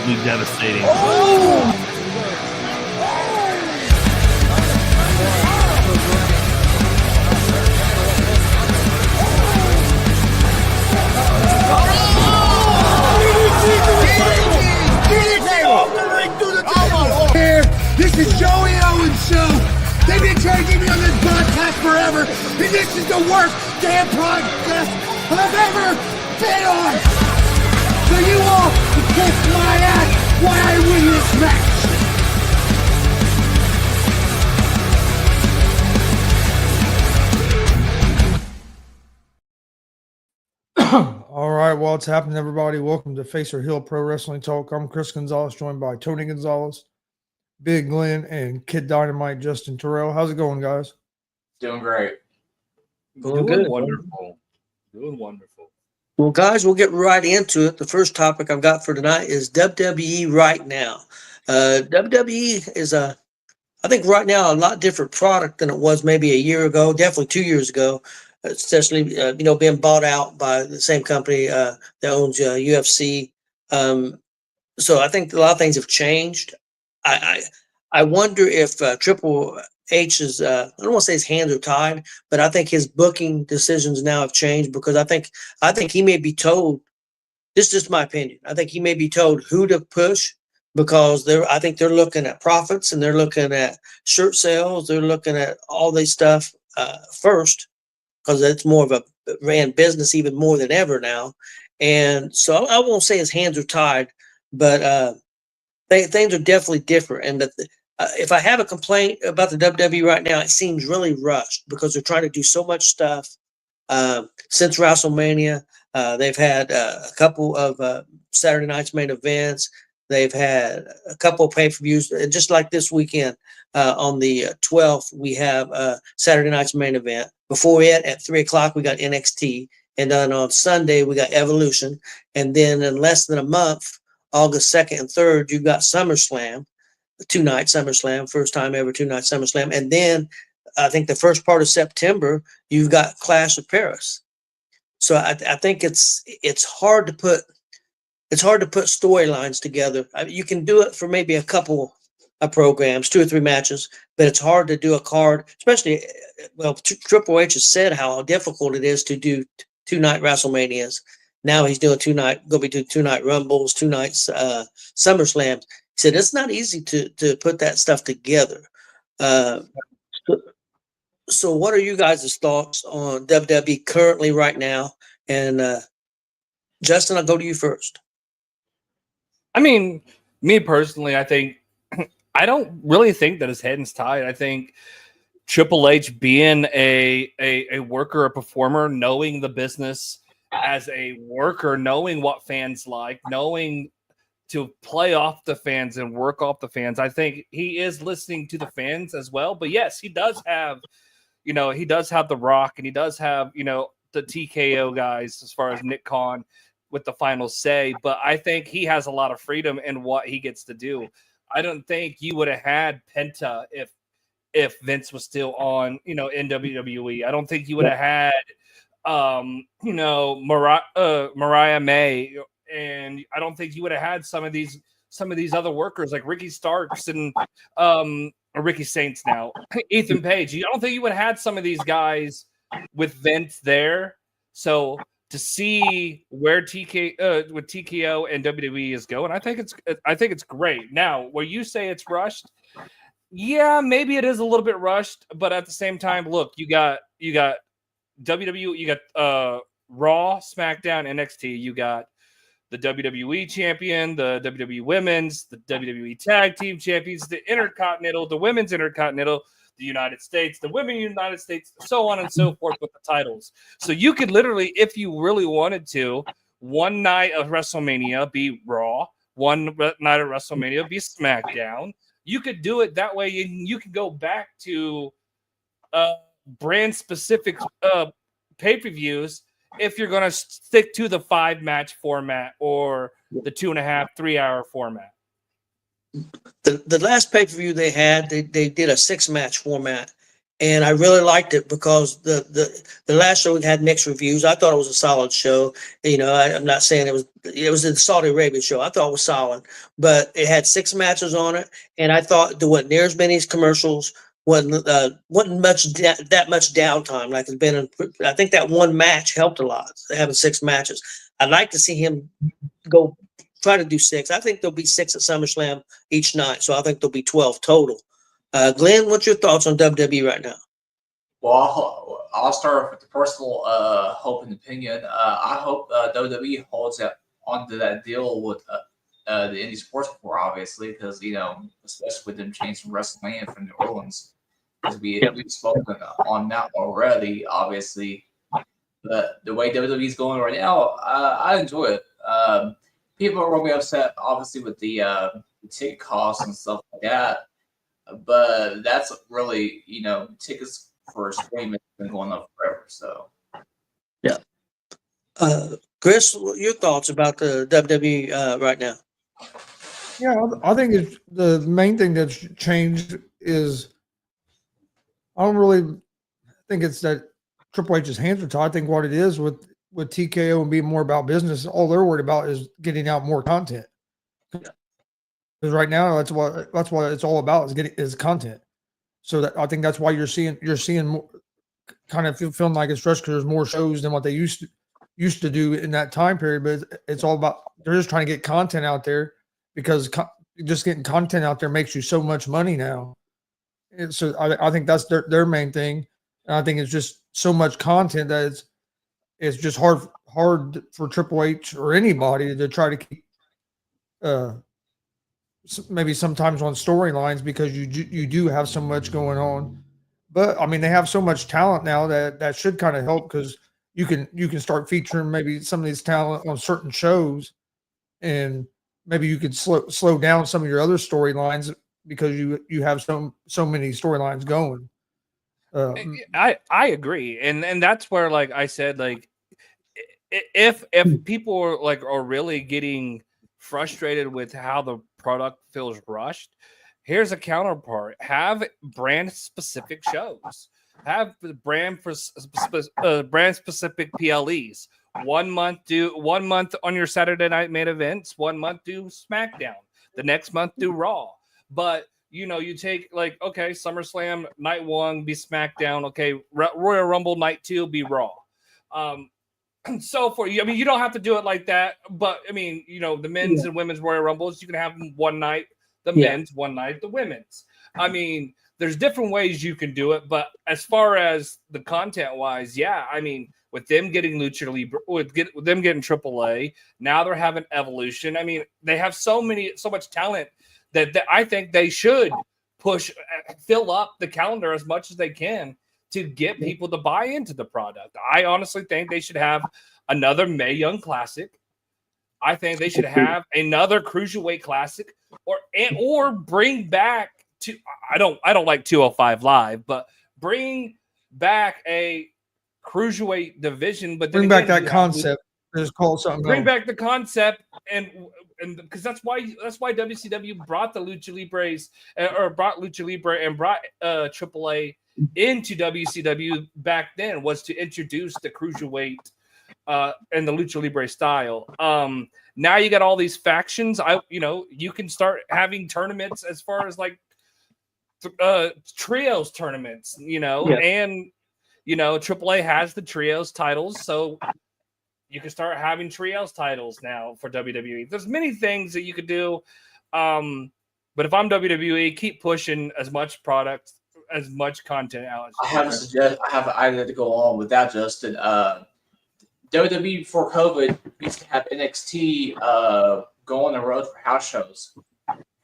absolutely devastating. This is Joey Owens' show. They've been trying to get me on this broadcast forever, and this is the worst damn broadcast I've ever been on. So you all can kiss my ass while I win this match. All right, well, what's happening, everybody? Welcome to Face or Hill Pro Wrestling Talk. I'm Chris Gonzalez, joined by Tony Gonzalez, Big Glenn, and Kid Dynamite, Justin Terrell. How's it going, guys? Doing great. Doing good. Wonderful. Doing wonderful. Well, guys, we'll get right into it. The first topic I've got for tonight is WWE right now. WWE is I think right now, a lot different product than it was maybe a year ago, definitely 2 years ago, especially, being bought out by the same company that owns UFC. So I think a lot of things have changed. I wonder if Triple H's, I don't want to say his hands are tied, but I think his booking decisions now have changed because I think he may be told, this is just my opinion, I think he may be told who to push because I think they're looking at profits and they're looking at shirt sales. They're looking at all this stuff first because it's more of a ran business even more than ever now. And so I won't say his hands are tied, but things are definitely different. And if I have a complaint about the WWE right now, it seems really rushed because they're trying to do so much stuff. Since WrestleMania, they've had a couple of Saturday night's main events. They've had a couple of pay-per-views. And just like this weekend, on the 12th, we have Saturday night's main event. Before it, at 3 o'clock, we got NXT. And then on Sunday, we got Evolution. And then in less than a month, August 2nd and 3rd, you got SummerSlam, two-night SummerSlam, first time ever two-night SummerSlam. And then I think the first part of September, you've got Clash of Paris. So I think it's hard to put storylines together. You can do it for maybe a couple of programs, 2 or 3 matches, but it's hard to do a card, especially, well, Triple H has said how difficult it is to do two-night WrestleManias. Now he's doing going to be doing 2-night Rumbles, 2 nights SummerSlams. He said it's not easy to put that stuff together. So what are you guys' thoughts on WWE currently right now? And Justin, I'll go to you first. I mean, me personally, I don't really think that his hands tied. I think Triple H being a worker, a performer, knowing the business as a worker, knowing what fans like, knowing to play off the fans and work off the fans. I think he is listening to the fans as well. But yes, he does have, The Rock, and he does have, the TKO guys as far as Nick Khan with the final say. But I think he has a lot of freedom in what he gets to do. I don't think you would have had Penta if Vince was still on, in WWE. I don't think you would have had Mariah May, and I don't think you would have had some of these other workers like Ricky Starks and Ricky Saints now, Ethan Page. I don't think you would have had some of these guys with Vince there. So to see where with TKO and WWE is going, I think it's great. Now, where you say it's rushed, yeah, maybe it is a little bit rushed, but at the same time, look, you got WWE, you got Raw, SmackDown, NXT, you got the WWE champion, the WWE women's, the WWE tag team champions, the Intercontinental, the women's Intercontinental, the United States, the women United States, so on and so forth with the titles. So you could literally, if you really wanted to, one night of WrestleMania be Raw, one night of WrestleMania be SmackDown. You could do it that way. You could go back to brand specific pay-per-views if you're going to stick to the 5-match format or the 2.5, 3-hour format. The last pay-per-view they had, they did a 6-match format, and I really liked it because the last show we had mixed reviews. I thought it was a solid show. You know, I'm not saying it was the Saudi Arabia show. I thought it was solid, but it had 6 matches on it, and I thought there wasn't near as many commercials. Wasn't much that much downtime like it's been. I think that one match helped a lot, having 6 matches. I'd like to see him go try to do 6. I think there'll be 6 at SummerSlam each night, so I think there'll be 12 total. Glenn, what's your thoughts on WWE right now? Well, I'll start with the personal hope and opinion. I hope WWE holds onto that deal with the Indie Sports Corps, obviously, because, you know, especially with them changing WrestleMania from New Orleans, because we've spoken on that already, obviously. But the way WWE is going right now, I enjoy it. People are going to be upset, obviously, with the ticket costs and stuff like that. But that's really, you know, tickets for streaming have been going up forever. So, yeah. Chris, your thoughts about the WWE right now? Yeah, I think it's the main thing that's changed is I don't really think it's that Triple H's hands are tied. I think what it is with TKO and being more about business, all they're worried about is getting out more content. Because right now, that's what it's all about is content. So that I think that's why you're seeing more, kind of feeling like it's stressed because there's more shows than what they used to do in that time period. But it's all about they're just trying to get content out there because just getting content out there makes you so much money now. And so I think that's their main thing. And I think it's just so much content that it's just hard for Triple H or anybody to try to keep maybe sometimes on storylines because you do have so much going on. But I mean, they have so much talent now that should kind of help because you can start featuring maybe some of these talent on certain shows, and maybe you could slow down some of your other storylines because you have so many storylines going. I agree, and that's where, like I said, like if people are really getting frustrated with how the product feels rushed, here's a counterpart: have brand specific shows, have brand specific PLEs. 1 month on your Saturday night main events, 1 month do SmackDown, the next month do Raw. But you know, you take like, okay, SummerSlam night 1 be SmackDown, okay, Royal Rumble night 2 be Raw. So for you, I mean, you don't have to do it like that, but I mean, you know, the men's and women's Royal Rumbles, you can have them one night, the men's, one night, the women's. I mean, there's different ways you can do it, but as far as the content wise, yeah, I mean, with them getting Lucha Libre, with them getting AAA, now they're having Evolution. I mean, they have so much talent that I think they should fill up the calendar as much as they can to get people to buy into the product. I honestly think they should have another Mae Young Classic. I think they should have another Cruiserweight Classic, or bring back I don't like 205 Live, but bring back a Cruiserweight division. But bring back that concept. Just call something. Bring back the concept, and because that's why WCW brought the Lucha Libres, or brought Lucha Libre and brought AAA into WCW back then, was to introduce the Cruiserweight and the Lucha Libre style. Now you got all these factions. You can start having tournaments as far as like trios tournaments, and AAA has the trios titles, so you can start having trios titles now for WWE. There's many things that you could do, but if I'm WWE, keep pushing as much product, as much content out. I have an idea to go on with that, Justin. WWE before COVID used to have NXT go on the road for house shows.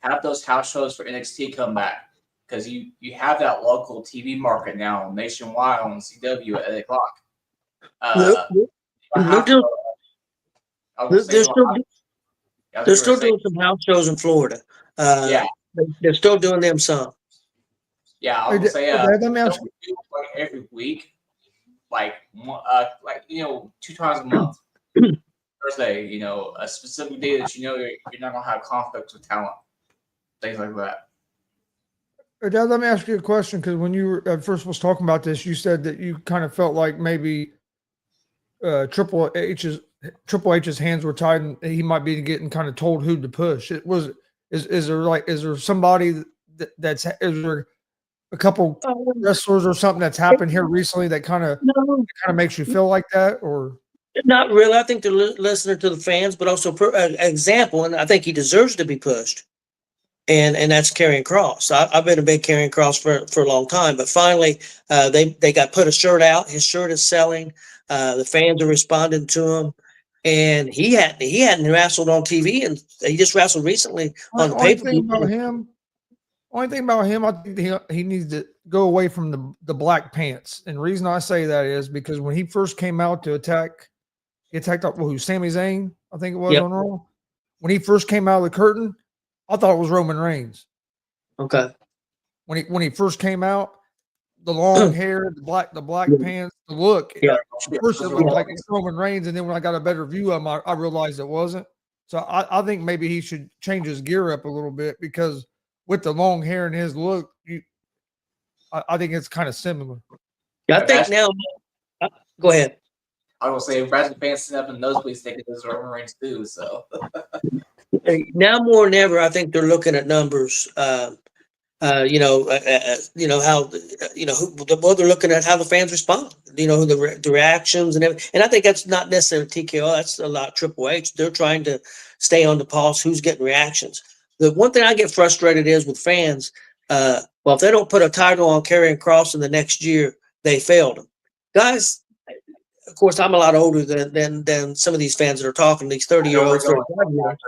Have those house shows for NXT come back, because you have that local TV market now nationwide on CW at 8 o'clock. They're still doing some house shows in Florida. They're still doing them some. Yeah, I would say every week, like 2 times a month. Thursday, a specific day that you're not gonna have conflicts with talent, things like that. Dad, let me ask you a question, because when you were at first was talking about this, you said that you kind of felt like maybe Triple H's hands were tied, and he might be getting kind of told who to push. Is there somebody is there a couple wrestlers or something that's happened here recently that kind of makes you feel like that, or? Not really. I think they're listening to the fans, but also example, and I think he deserves to be pushed. And that's Karrion Kross. I've been a big Karrion Kross for a long time, but finally they got put a shirt out. His shirt is selling. The fans are responding to him, and he hadn't wrestled on TV, and he just wrestled recently on the pay-per-view. Only thing about him, I think he needs to go away from the black pants. And the reason I say that is because when he first came out to attack, he attacked Sami Zayn, I think it was, on Raw. When he first came out of the curtain, I thought it was Roman Reigns. Okay. When he first came out, the long hair, the black pants, the look. Yeah. First it looked like it's Roman Reigns, and then when I got a better view of him, I realized it wasn't. So I think maybe he should change his gear up a little bit, because with the long hair and his look, I think it's kind of similar. Yeah, I think now. Go ahead. I will say, Bradley fans sitting up in the nosebleeds thinking this is Roman Reigns too. So now more than ever, I think they're looking at numbers. How they're looking at how the fans respond. The reactions and everything. And I think that's not necessarily TKO. That's a lot Triple H. They're trying to stay on the pulse. Who's getting reactions? The one thing I get frustrated is with fans. If they don't put a title on Karrion Kross in the next year, they failed them. Guys, of course, I'm a lot older than some of these fans that are talking, these 30-year-olds, 35-year-olds.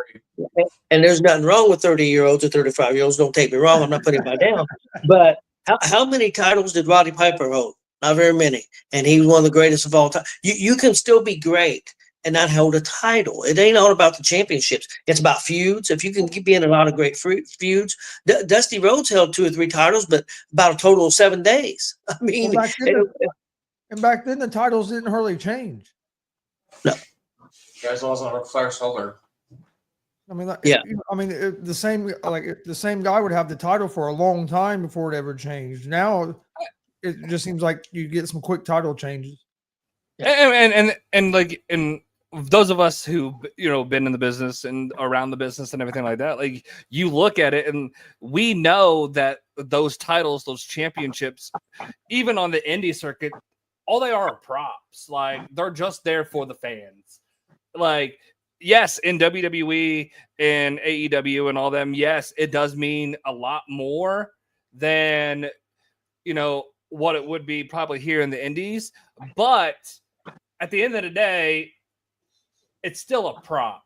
And there's nothing wrong with 30-year-olds or 35-year-olds. Don't take me wrong. I'm not putting my down. But how many titles did Roddy Piper hold? Not very many. And he was one of the greatest of all time. You can still be great and not hold a title. It ain't all about the championships. It's about feuds. If you can be in a lot of great feuds. Dusty Rhodes held 2 or 3 titles, but about a total of 7 days. I mean, back then the titles didn't hardly change. No. Guys also on Ric Flair's shoulder. I mean, the same guy would have the title for a long time before it ever changed. Now it just seems like you get some quick title changes. And those of us who been in the business and around the business and everything like that, like, you look at it and we know that those titles, those championships, even on the indie circuit, all they are props. Like, they're just there for the fans. Like, yes, in WWE and AEW and all them, yes, it does mean a lot more than what it would be probably here in the indies. But at the end of the day, it's still a prop.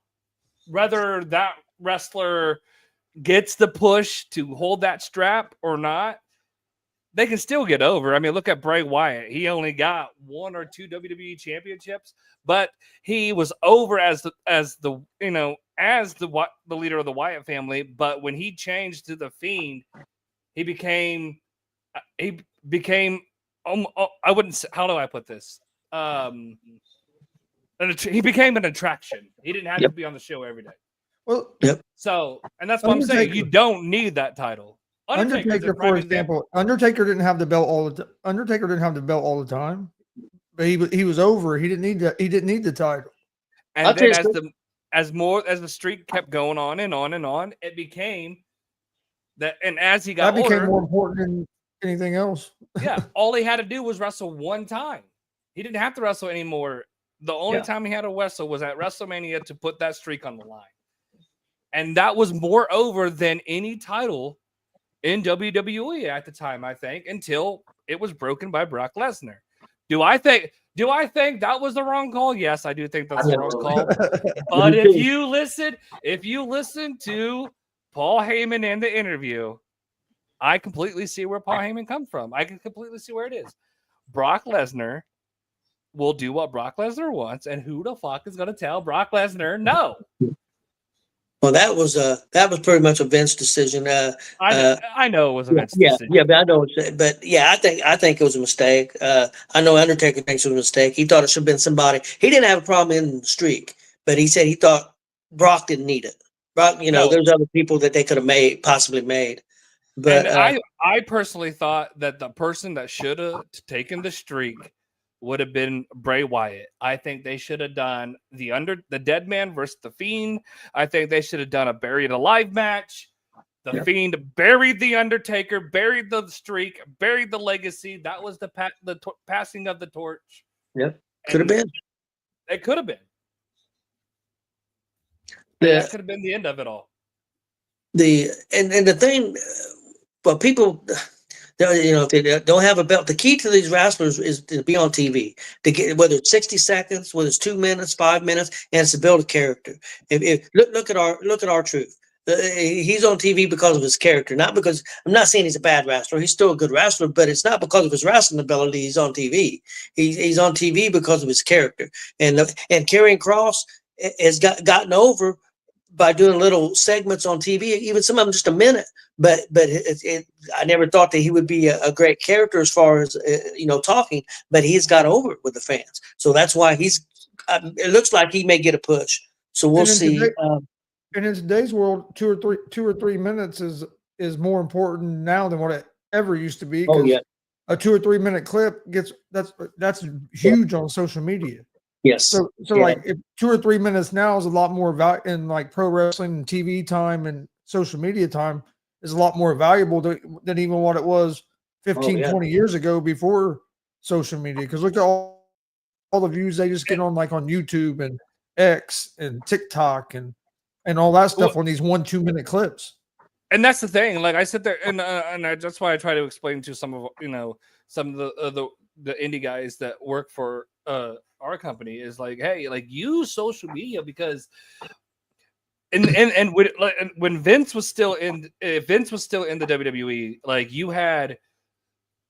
Whether that wrestler gets the push to hold that strap or not, they can still get over. I mean, look at Bray Wyatt. He only got 1 or 2 WWE championships, but he was over as the leader of the Wyatt family. But when he changed to the Fiend, he became I wouldn't say, how do I put this? He became an attraction. He didn't have to be on the show every day. Well, so, and that's what I'm saying. You don't need that title. Undertaker, for example, Undertaker didn't have the belt all the time. But he was over. He didn't need the title. And then as the streak kept going on and on and on, it became that. And as he got that became older, more important than anything else. Yeah, all he had to do was wrestle one time. He didn't have to wrestle anymore. The only time he had to wrestle was at WrestleMania to put that streak on the line. And that was more over than any title in WWE at the time, I think, until it was broken by Brock Lesnar. Do I think that was the wrong call? Yes, I do think that's the wrong call. But if you listen to Paul Heyman in the interview, I completely see where Paul Heyman comes from. I can completely see where it is. Brock Lesnar will do what Brock Lesnar wants, and who the fuck is going to tell Brock Lesnar no? Well, that was pretty much a Vince decision. I know it was a Vince decision. Yeah, but I know. I think it was a mistake. I know Undertaker thinks it was a mistake. He thought it should have been somebody. He didn't have a problem in the streak, but he said he thought Brock didn't need it. Brock, there's other people that they could have possibly made. But And I personally thought that the person that should have taken the streak would have been Bray Wyatt. I think they should have done the Dead Man versus the Fiend. I think they should have done a Buried Alive match. The Fiend buried the Undertaker, buried the streak, buried the legacy. That was the passing of the torch. Yep, could have been. It could have been. That could have been the end of it all. And the thing, but people, if they don't have a belt, the key to these wrestlers is to be on TV. To get, whether it's 60 seconds, whether it's 2 minutes, 5 minutes, and it's to build a character. If look at our truth. He's on TV because of his character, not because I'm not saying he's a bad wrestler. He's still a good wrestler, but it's not because of his wrestling ability. He's on TV. He's on TV because of his character. And Karrion Kross has gotten over by doing little segments on TV, even some of them just a minute. But I never thought that he would be a great character as far as talking. But he's got over it with the fans, so that's why he's. It looks like he may get a push. So we'll see. And in today's world, 2 or 3 minutes is more important now than what it ever used to be. Oh yeah, a 2 or 3 minute clip that's huge on social media. Yes. So like if 2 or 3 minutes now is a lot more in like pro wrestling and TV time and social media time is a lot more valuable than even what it was 15, 20 years ago before social media. Because look at all the views they just get on like on YouTube and X and TikTok and all that stuff on these 1-2 minute clips. And that's the thing. Like I sit there and that's why I try to explain to some of the indie guys that work for our company is like, hey, like use social media because when Vince was still in the WWE, like you had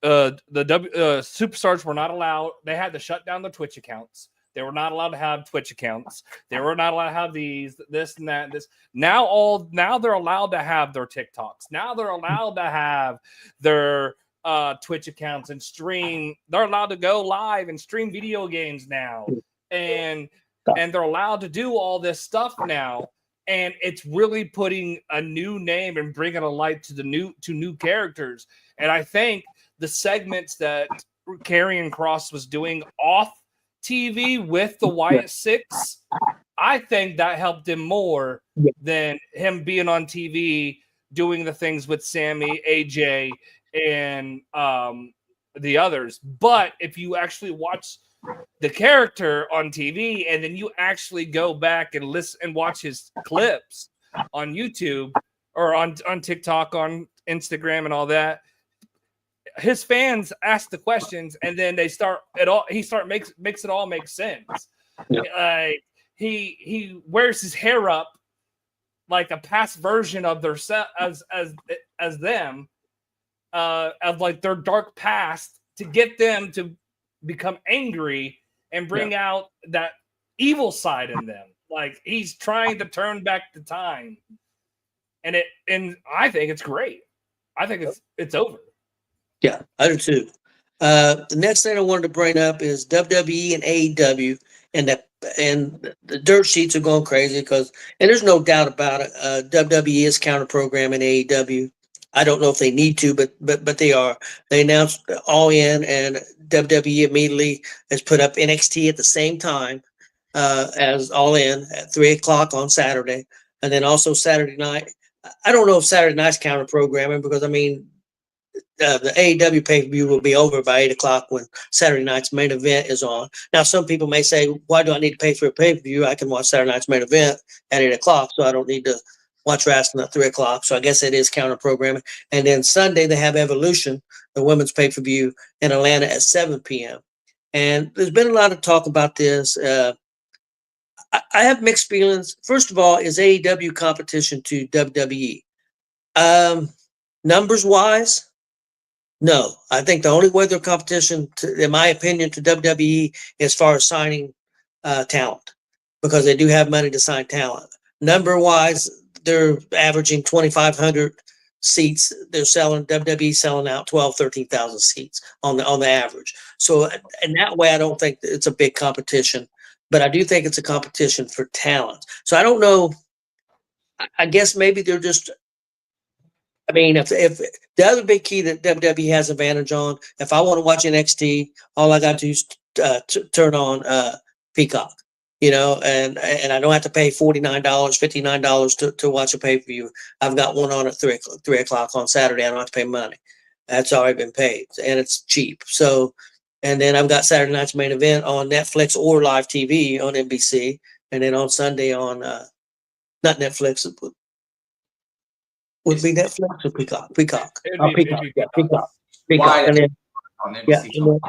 the superstars were not allowed. They had to shut down their Twitch accounts. They were not allowed to have Twitch accounts. They were not allowed to have this and that. Now they're allowed to have their TikToks. Now they're allowed to have their Twitch accounts and stream. They're allowed to go live and stream video games now, and they're allowed to do all this stuff now. And it's really putting a new name and bringing a light to new characters. And I think the segments that Karrion Kross was doing off TV with the Wyatt Six, I think that helped him more than him being on TV doing the things with Sammy, AJ, and the others. But if you actually watch the character on TV and then you actually go back and listen and watch his clips on YouTube or on TikTok, on Instagram and all that, his fans ask the questions and then makes it all make sense. He wears his hair up like a past version of their as them of like their dark past to get them to become angry and bring out that evil side in them. Like he's trying to turn back the time, and I think it's great. I think it's over. Yeah, I do too. The next thing I wanted to bring up is WWE and AEW, and the dirt sheets are going crazy and there's no doubt about it. WWE is counter programming AEW. I don't know if they need to, but they are. They announced All In, and WWE immediately has put up NXT at the same time as All In at 3:00 on Saturday, and then also Saturday night. I don't know if Saturday night's counter programming because I mean the AEW pay-per-view will be over by 8:00 when Saturday night's main event is on. Now, some people may say, "Why do I need to pay for a pay-per-view? I can watch Saturday night's main event at 8:00, so I don't need to watch wrestling at 3:00." So I guess it is counter programming. And then Sunday they have Evolution, the women's pay-per-view in Atlanta at 7 p.m. And there's been a lot of talk about this. I have mixed feelings. First of all, is AEW competition to WWE? Numbers wise, no. I think the only way they're competition, in my opinion, to WWE as far as signing talent, because they do have money to sign talent. Number wise, they're averaging 2,500 seats. They're WWE selling out 13,000 seats on the average. So in that way, I don't think it's a big competition, but I do think it's a competition for talent. So I don't know. I guess maybe they're just I mean, if the other big key that WWE has advantage on, if I want to watch NXT, all I got to do is turn on Peacock, and I don't have to pay $49, $59 to watch a pay per view. I've got one on at 3 o'clock on Saturday. I don't have to pay money. That's already been paid, and it's cheap. So, and then I've got Saturday night's main event on Netflix or live TV on NBC, and then on Sunday on not Netflix. Would be Netflix or Peacock? Peacock. It'd be Peacock. Why And then on yeah, NBC?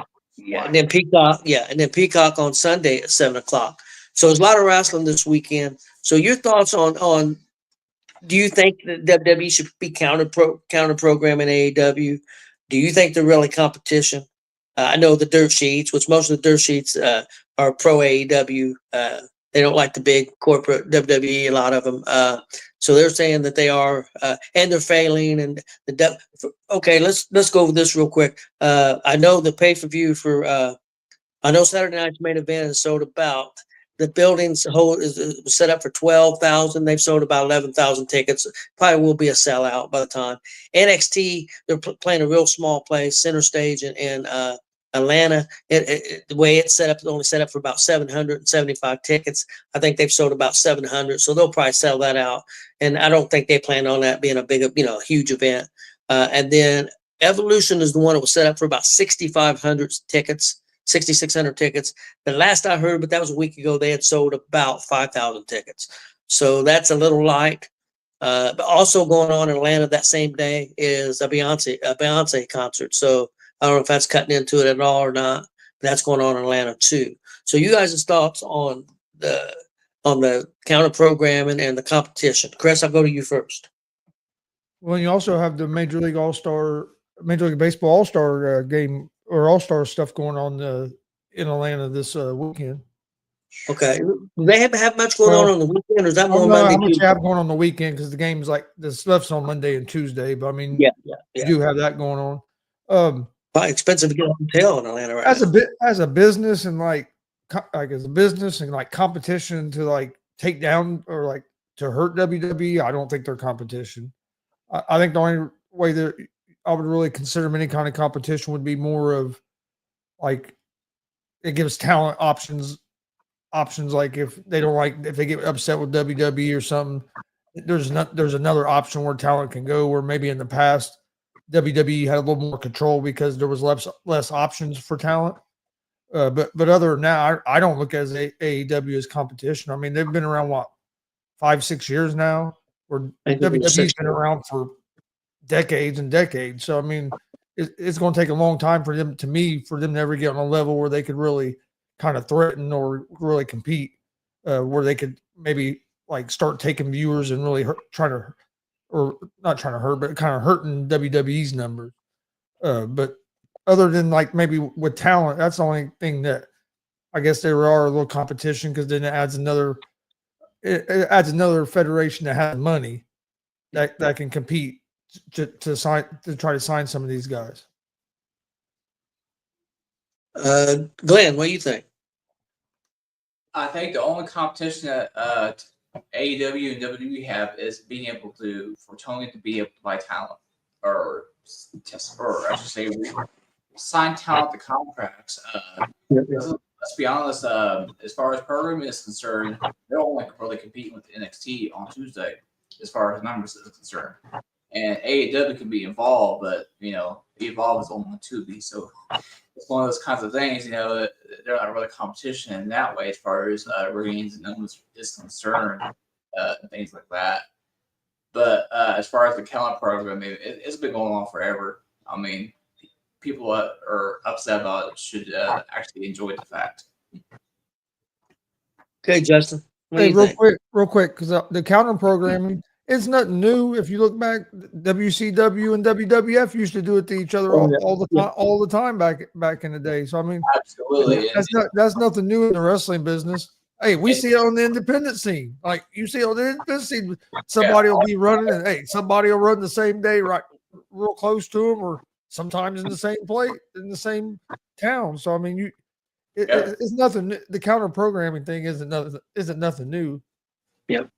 and then Peacock, and then Peacock on Sunday at 7 o'clock. So there's a lot of wrestling this weekend. So your thoughts on do you think that WWE should be counter programming AEW? Do you think they're really competition? I know the dirt sheets, which most of the dirt sheets are pro AEW. They don't like the big corporate WWE, a lot of them. So they're saying that they are, and they're failing. And okay, let's go over this real quick. I know the pay-per-view for, I know Saturday night's main event is sold about. The building's whole is set up for 12,000. They've sold about 11,000 tickets. Probably will be a sellout by the time. NXT, they're playing a real small place, center stage in Atlanta. The way it's set up, it's only set up for about 775 tickets. I think they've sold about 700, so they'll probably sell that out. And I don't think they plan on that being a big, huge event. And then Evolution is the one that was set up for about 6,500 tickets. 6,600 tickets. The last I heard, but that was a week ago, they had sold about 5,000 tickets. So that's a little light. But also going on in Atlanta that same day is a Beyonce concert. So I don't know if that's cutting into it at all or not. But that's going on in Atlanta too. So you guys' thoughts on the counter programming and the competition? Chris, I'll go to you first. Well, you also have the Major League Baseball All-Star game or All-Star stuff going on in Atlanta this weekend. Okay. Do they have much going on the weekend, or is that more Monday? How much you have going on the weekend, because the game's like the stuff's on Monday and Tuesday, but I mean, you do have that going on. Probably expensive to get a hotel in Atlanta right now. As a business and like as a business and like competition to like take down or like to hurt WWE, I don't think they're competition. I think the only way that I would really consider them any kind of competition would be more of like it gives talent options like if they get upset with WWE or something, there's another option where talent can go, where maybe in the past WWE had a little more control because there was less options for talent. But other than that, I don't look at AEW as competition. I mean, they've been around 5-6 years now, where WWE's been around for decades and decades. So I mean, it's going to take a long time for them to ever get on a level where they could really kind of threaten or really compete, where they could maybe like start taking viewers and really not trying to hurt, but kind of hurting WWE's numbers. But other than like maybe with talent, that's the only thing that I guess there are a little competition, because then it adds another federation that has money that can compete to try to sign some of these guys. Glenn, what do you think? I think the only competition that AEW and WWE have is being able for Tony to be able to buy talent, or I should say sign talent to contracts. Let's be honest, as far as programming is concerned, they're only really competing with NXT on Tuesday as far as numbers is concerned. And AEW can be involved, but Evolve is only on Tubi, so it's one of those kinds of things. They're not really competition in that way as far as ratings and numbers is concerned, things like that. But as far as the calendar program, it's been going on forever. I mean, people are upset about it should actually enjoy the fact. Okay, Justin. Real quick, because the counter programming, it's nothing new. If you look back, WCW and WWF used to do it to each other all the time back in the day. So I mean, absolutely, that's nothing new in the wrestling business. Hey, we see it on the independent scene. Like you see on the independent scene, somebody will be running, and somebody will run the same day, right, real close to them, or sometimes in the same place in the same town. So I mean, it's nothing. The counter programming thing isn't nothing new. Yep.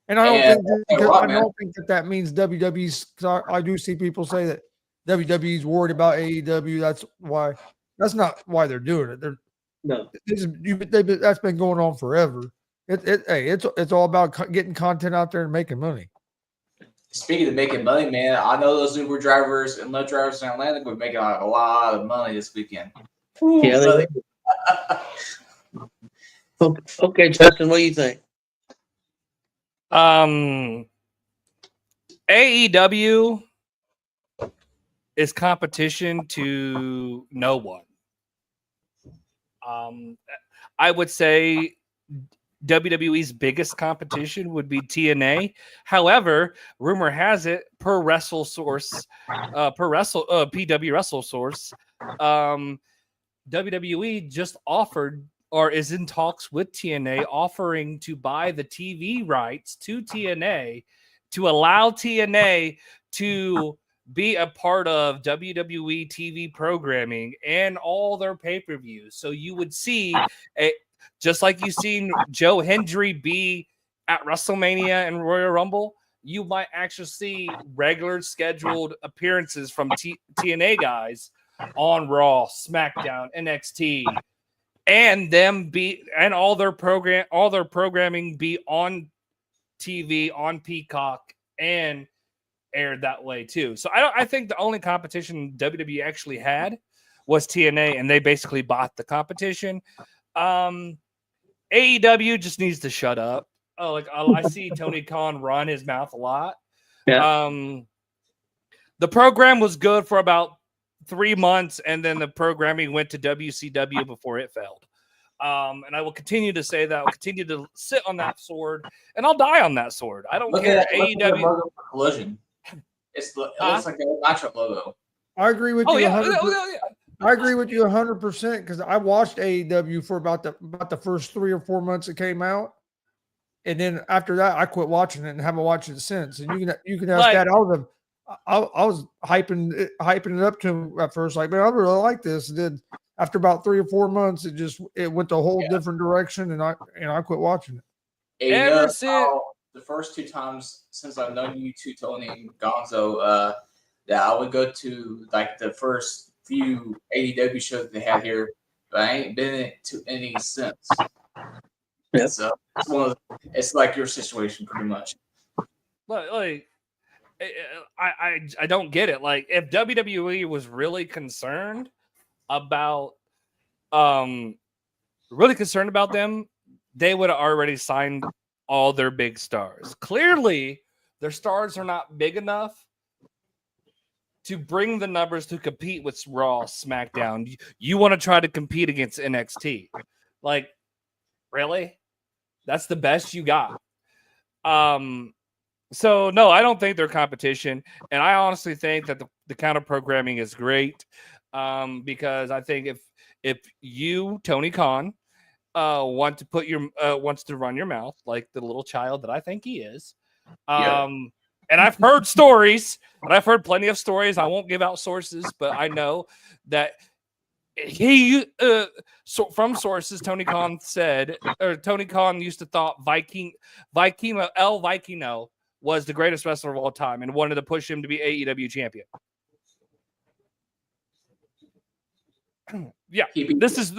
And I don't And think they're that, I right, man. don't think that means WWE's. Cause I do see people say that WWE's worried about AEW. That's why. That's not why they're doing it. They're No. that's been going on forever. It's all about getting content out there and making money. Speaking of making money, man, I know those Uber drivers and Lyft drivers in Atlanta were making like a lot of money this weekend. Yeah. Really? Okay, Justin, what do you think? AEW is competition to no one. I would say WWE's biggest competition would be TNA. However, rumor has it, per PW Wrestle Source, WWE just offered or is in talks with TNA, offering to buy the TV rights to TNA to allow TNA to be a part of WWE TV programming and all their pay-per-views. So you would see, just like you've seen Joe Hendry be at WrestleMania and Royal Rumble, you might actually see regular scheduled appearances from TNA guys on Raw, SmackDown, NXT, and them be and all their programming be on TV, on Peacock, and aired that way too. So I think the only competition WWE actually had was TNA, and they basically bought the competition. AEW just needs to shut up. Oh, like I see Tony Khan run his mouth a lot. Yeah. The program was good for about 3 months, and then the programming went to WCW before it failed. And I will continue to say that. I'll continue to sit on that sword, and I'll die on that sword. I don't care. AEW Collision. It looks like a Nitro logo. I agree with you. Yeah. 100%. I agree with you 100% because I watched AEW for about the first 3 or 4 months it came out, and then after that I quit watching it and haven't watched it since. And you can ask that. I was hyping it up to him at first, like, man, I really like this. And then after about 3 or 4 months, it went a whole different direction, and I quit watching it. Ever since the first 2 times since I've known you two, Tony and Gonzo, that I would go to like the first few AEW shows they had here, but I ain't been to any since. Yeah. So it's like your situation pretty much. Like I don't get it. Like, if WWE was really concerned about them, they would have already signed all their big stars. Clearly, their stars are not big enough to bring the numbers to compete with Raw, SmackDown. You want to try to compete against NXT. Like, really? That's the best you got. So, no, I don't think they're competition. And I honestly think that the counter programming is great, because I think if you, Tony Khan, wants to run your mouth like the little child that I think he is, and I've heard stories, and I've heard plenty of stories. I won't give out sources, but I know that he, from sources, Tony Khan used to thought El Vikino was the greatest wrestler of all time and wanted to push him to be AEW champion. Yeah, this is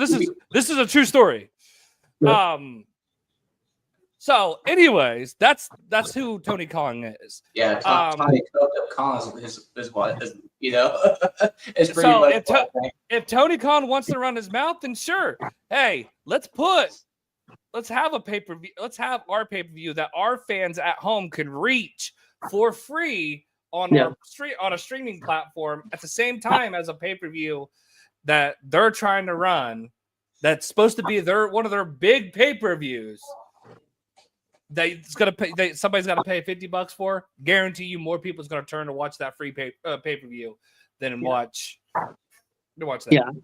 a true story. So, anyways, that's who Tony Khan is. Yeah, Tony Khan is what is, you know. It's pretty So much if Tony Khan wants to run his mouth, then sure. Hey, let's have a pay-per-view. Let's have our pay-per-view that our fans at home can reach for free on a streaming platform at the same time as a pay-per-view that they're trying to run. That's supposed to be one of their big pay-per-views. Somebody's got to pay $50 for. Guarantee you, more people's going to turn to watch that free pay-per-view than watch that.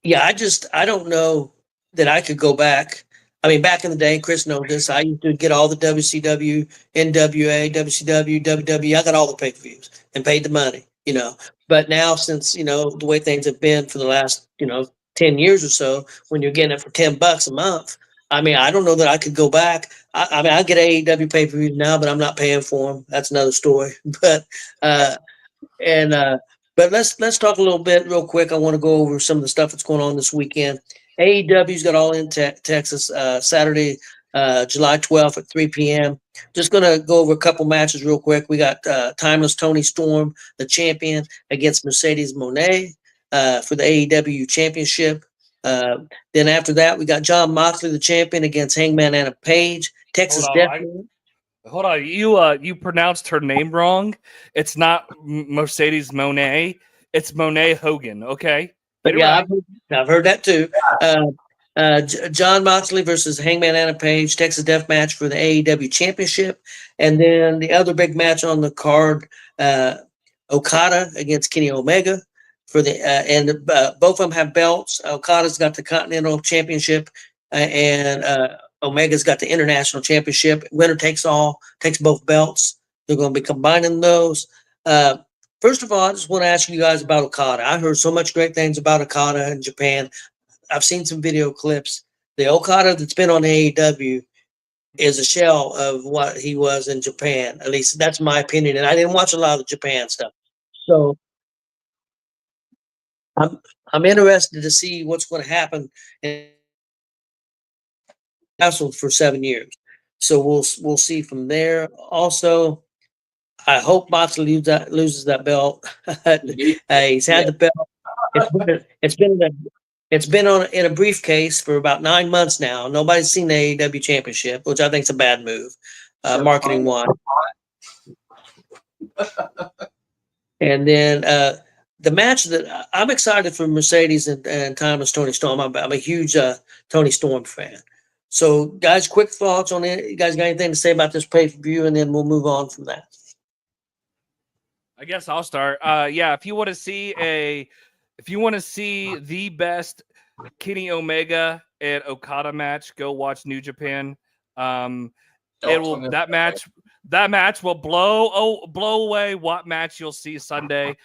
Yeah. I don't know that I could go back. I mean, back in the day, Chris knows this. I used to get all the WCW, NWA, WCW, WWE. I got all the pay-per-views and paid the money, you know. But now, since, you know, the way things have been for the last, 10 years or so, when you're getting it for $10 a month, I mean, I don't know that I could go back. I mean, I get AEW pay-per-views now, but I'm not paying for them. That's another story. But and but let's talk a little bit real quick. I want to go over some of the stuff that's going on this weekend. AEW's got All In Texas Saturday, July 12th at 3 p.m. Just going to go over a couple matches real quick. We got Timeless Tony Storm, the champion, against Mercedes Moné for the AEW Championship. Then after that, we got John Moxley, the champion, against Hangman Adam Page. Texas Death. Hold on, you pronounced her name wrong. It's not Mercedes Moné. It's Moné Hogan. Okay, but yeah, right. I've heard that too. John Moxley versus Hangman Adam Page, Texas Death Match for the AEW Championship, and then the other big match on the card, Okada against Kenny Omega for the and both of them have belts. Okada's got the Continental Championship, and Omega's got the International Championship. Winner takes all, takes both belts. They're going to be combining those. First of all, I just want to ask you guys about Okada. I heard so much great things about Okada in Japan. I've seen some video clips. The Okada that's been on AEW is a shell of what he was in Japan. At least that's my opinion. And I didn't watch a lot of Japan stuff. So I'm interested to see what's going to happen in wrestled for 7 years. So we'll see from there. Also, I hope Moxley loses that belt. He's had the belt. It's been in a briefcase for about 9 months now. Nobody's seen the AEW Championship, which I think is a bad move, marketing wise. And then the match that I'm excited for Mercedes and Timeless Tony Storm. I'm a huge Tony Storm fan. So, guys, quick thoughts on it. You guys got anything to say about this pay-per-view, and then we'll move on from that. I guess I'll start. Yeah, if you want to see the best Kenny Omega and Okada match, go watch New Japan. That match will blow away what match you'll see Sunday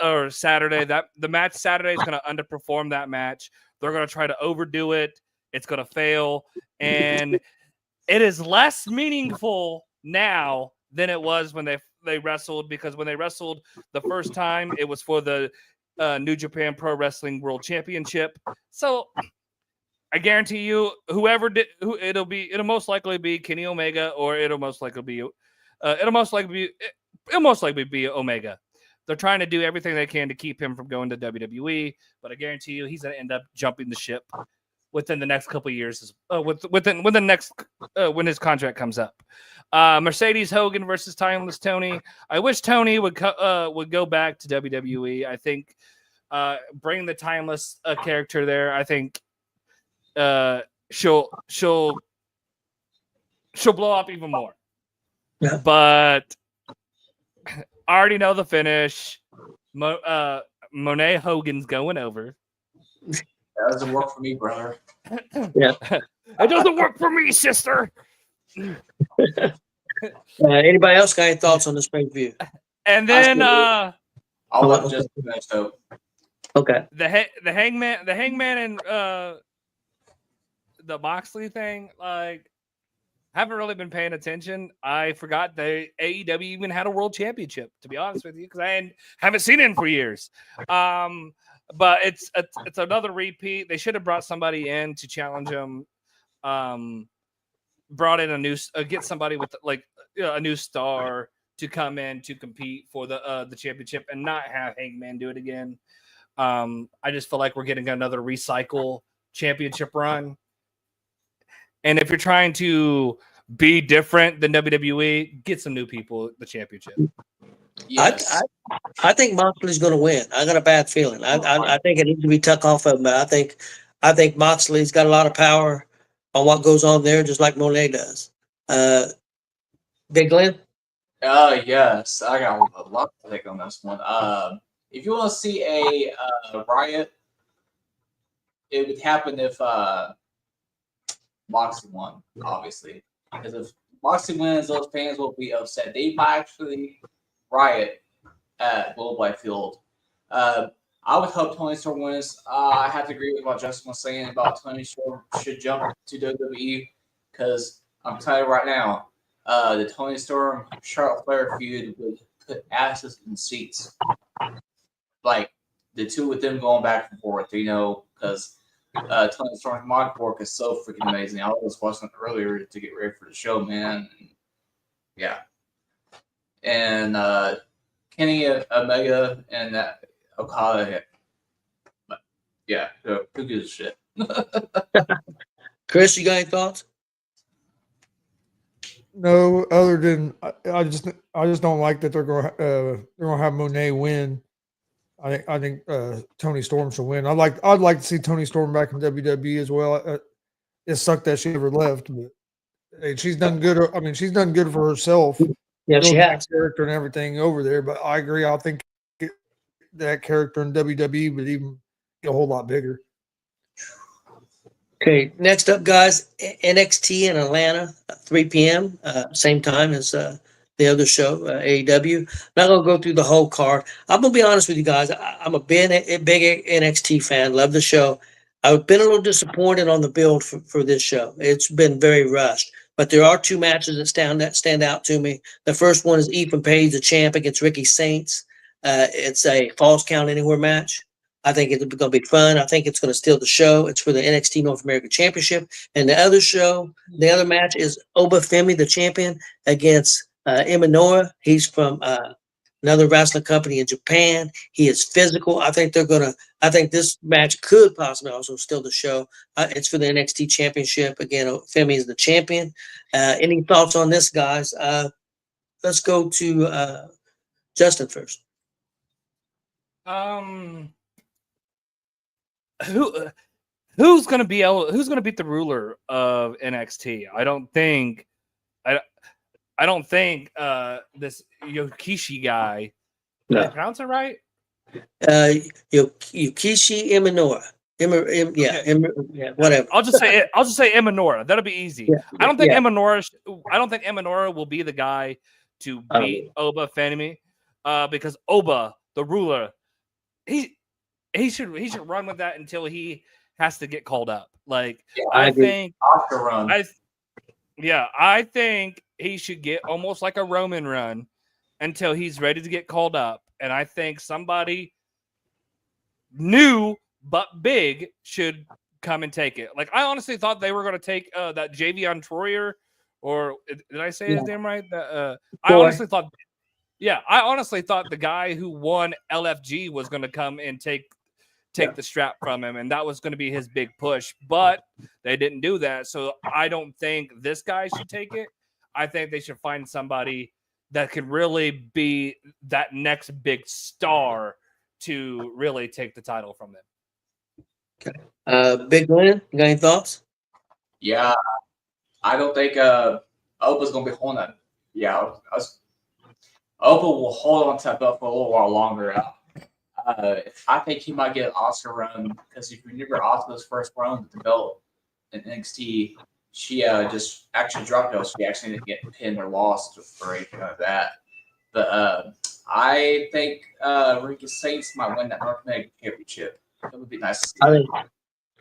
or Saturday. The match Saturday is going to underperform that match. They're going to try to overdo it. It's going to fail, and it is less meaningful now than it was when they wrestled, because when they wrestled the first time, it was for the New Japan Pro Wrestling World Championship. So I guarantee you, it'll most likely be Kenny Omega, or it'll most likely be Omega. They're trying to do everything they can to keep him from going to WWE, but I guarantee you, he's going to end up jumping the ship within the next couple of years, when his contract comes up. Mercedes Hogan versus Timeless Tony. I wish Tony would go back to WWE. I think bring the Timeless character there. I think she'll blow up even more. Yeah. But I already know the finish. Moné Hogan's going over. That doesn't work for me, brother. Yeah, it doesn't work for me, sister. Anybody else got any thoughts on this pay-per-view? And then I'll let just finish. So okay, the Hangman and the Moxley thing, like, haven't really been paying attention. I forgot the AEW even had a world championship, to be honest with you, because I haven't seen it for years. But it's another repeat. They should have brought somebody in to challenge him. Brought in get somebody with a new star to come in to compete for the championship, and not have Hangman do it again. I just feel like we're getting another recycle championship run. And if you're trying to be different than WWE, get some new people the championship. Yes. I think Moxley's going to win. I got a bad feeling. I think it needs to be tucked off of him, but I think Moxley's got a lot of power on what goes on there, just like Monet does. Big Glenn? Yes. I got a lot to take on this one. If you want to see a riot, it would happen if Moxley won, obviously. Because if Moxley wins, those fans will be upset. They might actually riot at Globe Life Field. I would hope Tony Storm wins. I have to agree with what Justin was saying about Tony Storm should jump to WWE, because I'm telling you right now, the Tony Storm Charlotte Flair feud would put asses in seats. Like the two of them going back and forth, because Tony Storm's mic work is so freaking amazing. I was watching it earlier to get ready for the show, man. Yeah. And Kenny Omega and Okada. But yeah, who gives a shit? Chris, you got any thoughts? No, other than I just don't like that they're gonna have Monet win. I think Tony Storm should win. I'd like to see Tony Storm back in WWE as well. It sucked that she ever left, but hey, she's done good. I mean, she's done good for herself. Yeah, she building that has. character and everything over there. But I agree. I think that character in WWE would even get a whole lot bigger. Okay, next up, guys, NXT in Atlanta, 3 p.m., same time as the other show, AEW. Not going to go through the whole card. I'm going to be honest with you guys. I'm a big NXT fan. Love the show. I've been a little disappointed on the build for this show. It's been very rushed. But there are two matches that stand out to me. The first one is Ethan Page, the champ, against Ricky Saints. It's a Falls Count Anywhere match. I think it's going to be fun. I think it's going to steal the show. It's for the NXT North American Championship. And the other match is Oba Femi, the champion, against Imanora. He's from another wrestling company in Japan. He is physical. I think this match could possibly also steal the show. It's for the NXT Championship. Again, Femi is the champion. Any thoughts on this, guys? Let's go to Justin first. Who's gonna beat the ruler of NXT? I don't think this Yokishi guy. Did I pronounce it right? Yukishi Imanora. Whatever. I'll just say Imanora. That'll be easy. Yeah, I don't think Imanora will be the guy to beat Oba Femi, because Oba, the ruler, he should run with that until he has to get called up. Like, I think he should get almost like a Roman run until he's ready to get called up. And I think somebody new but big should come and take it. Like, I honestly thought they were going to take that Javion Troyer, or did I say his name right? I honestly thought the guy who won LFG was going to come and take the strap from him, and that was going to be his big push, but they didn't do that. So I don't think this guy should take it. I think they should find somebody that could really be that next big star to really take the title from them. Okay. Big Glenn, you got any thoughts? Yeah, I don't think Opa's going to be holding that. Yeah, Opa will hold on to that belt for a little while longer. I think he might get an Oscar run, because if you remember Oscar's first run with the belt in NXT, she just actually dropped it. She actually didn't get pinned or lost or anything like that. But I think Ricky Saints might win that North American Championship. It would be nice to see.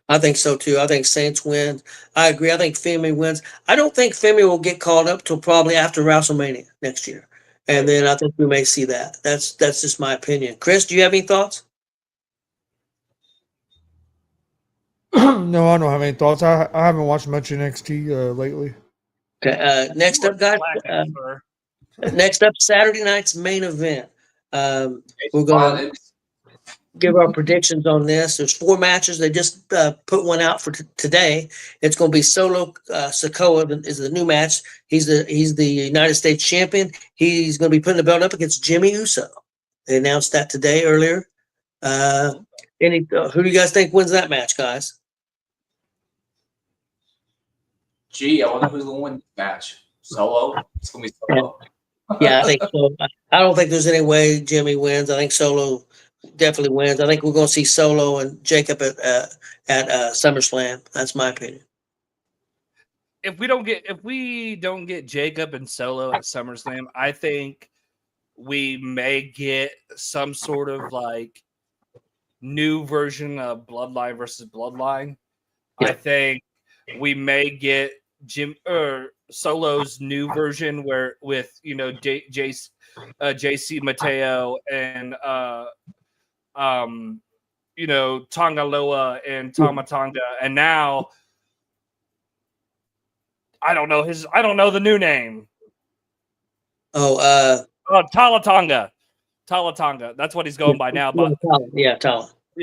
I think so too. I think Saints win. I agree. I think Femi wins. I don't think Femi will get called up till probably after WrestleMania next year. And then I think we may see that. That's just my opinion. Chris, do you have any thoughts? No, I don't have any thoughts. I haven't watched much NXT lately. Okay. Next up, guys. Next up, Saturday night's main event. We're going to give our predictions on this. There's 4 matches. They just put one out for today. It's going to be Solo Sikoa is the new match. He's the United States champion. He's going to be putting the belt up against Jimmy Uso. They announced that today earlier. Who do you guys think wins that match, guys? Gee, I wonder who's going to win the match. Solo? It's going to be Solo. Yeah, I think so. I don't think there's any way Jimmy wins. I think Solo definitely wins. I think we're going to see Solo and Jacob at SummerSlam. That's my opinion. If we don't get Jacob and Solo at SummerSlam, I think we may get some sort of like new version of Bloodline versus Bloodline. Yeah. I think we may get Solo's new version with JC Mateo and Tongaloa and Tamatanga, and now I don't know the new name. Talatanga. That's what he's going by now. But Tala. Yeah.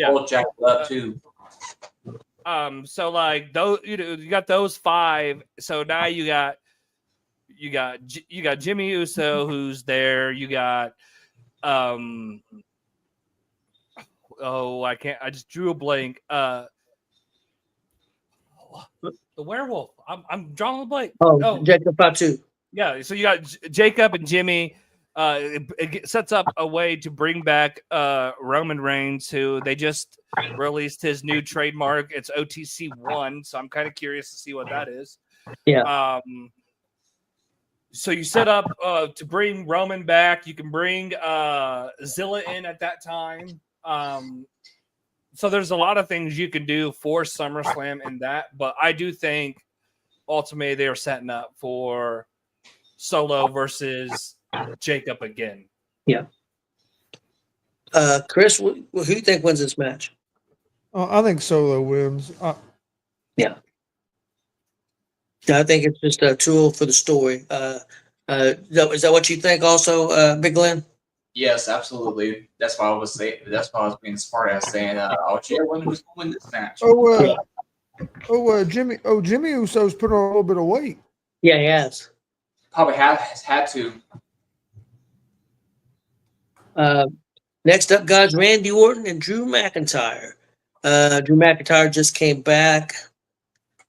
All jacked up too. So like those, you got those 5. So now you got Jimmy Uso who's there. You got I just drew a blank. The werewolf. I'm drawing a blank. Jacob Fatu. Yeah, so you got Jacob and Jimmy. It sets up a way to bring back Roman Reigns, who they just released his new trademark. It's OTC1, so I'm kind of curious to see what that is. Yeah. So you set up to bring Roman back. You can bring Zilla in at that time. So there's a lot of things you can do for SummerSlam in that, but I do think ultimately they are setting up for Solo versus Jacob again. Yeah. Chris, who do you think wins this match? I think Solo wins. Yeah. I think it's just a tool for the story. Is that what you think also, Big Glenn? Yes, absolutely. That's why I was saying. That's why I was being smart as saying, "I'll cheer who's going to win this match." Jimmy Uso's put on a little bit of weight. Yeah, he has. Probably has had to. Next up, guys, Randy Orton and Drew McIntyre. Drew McIntyre just came back.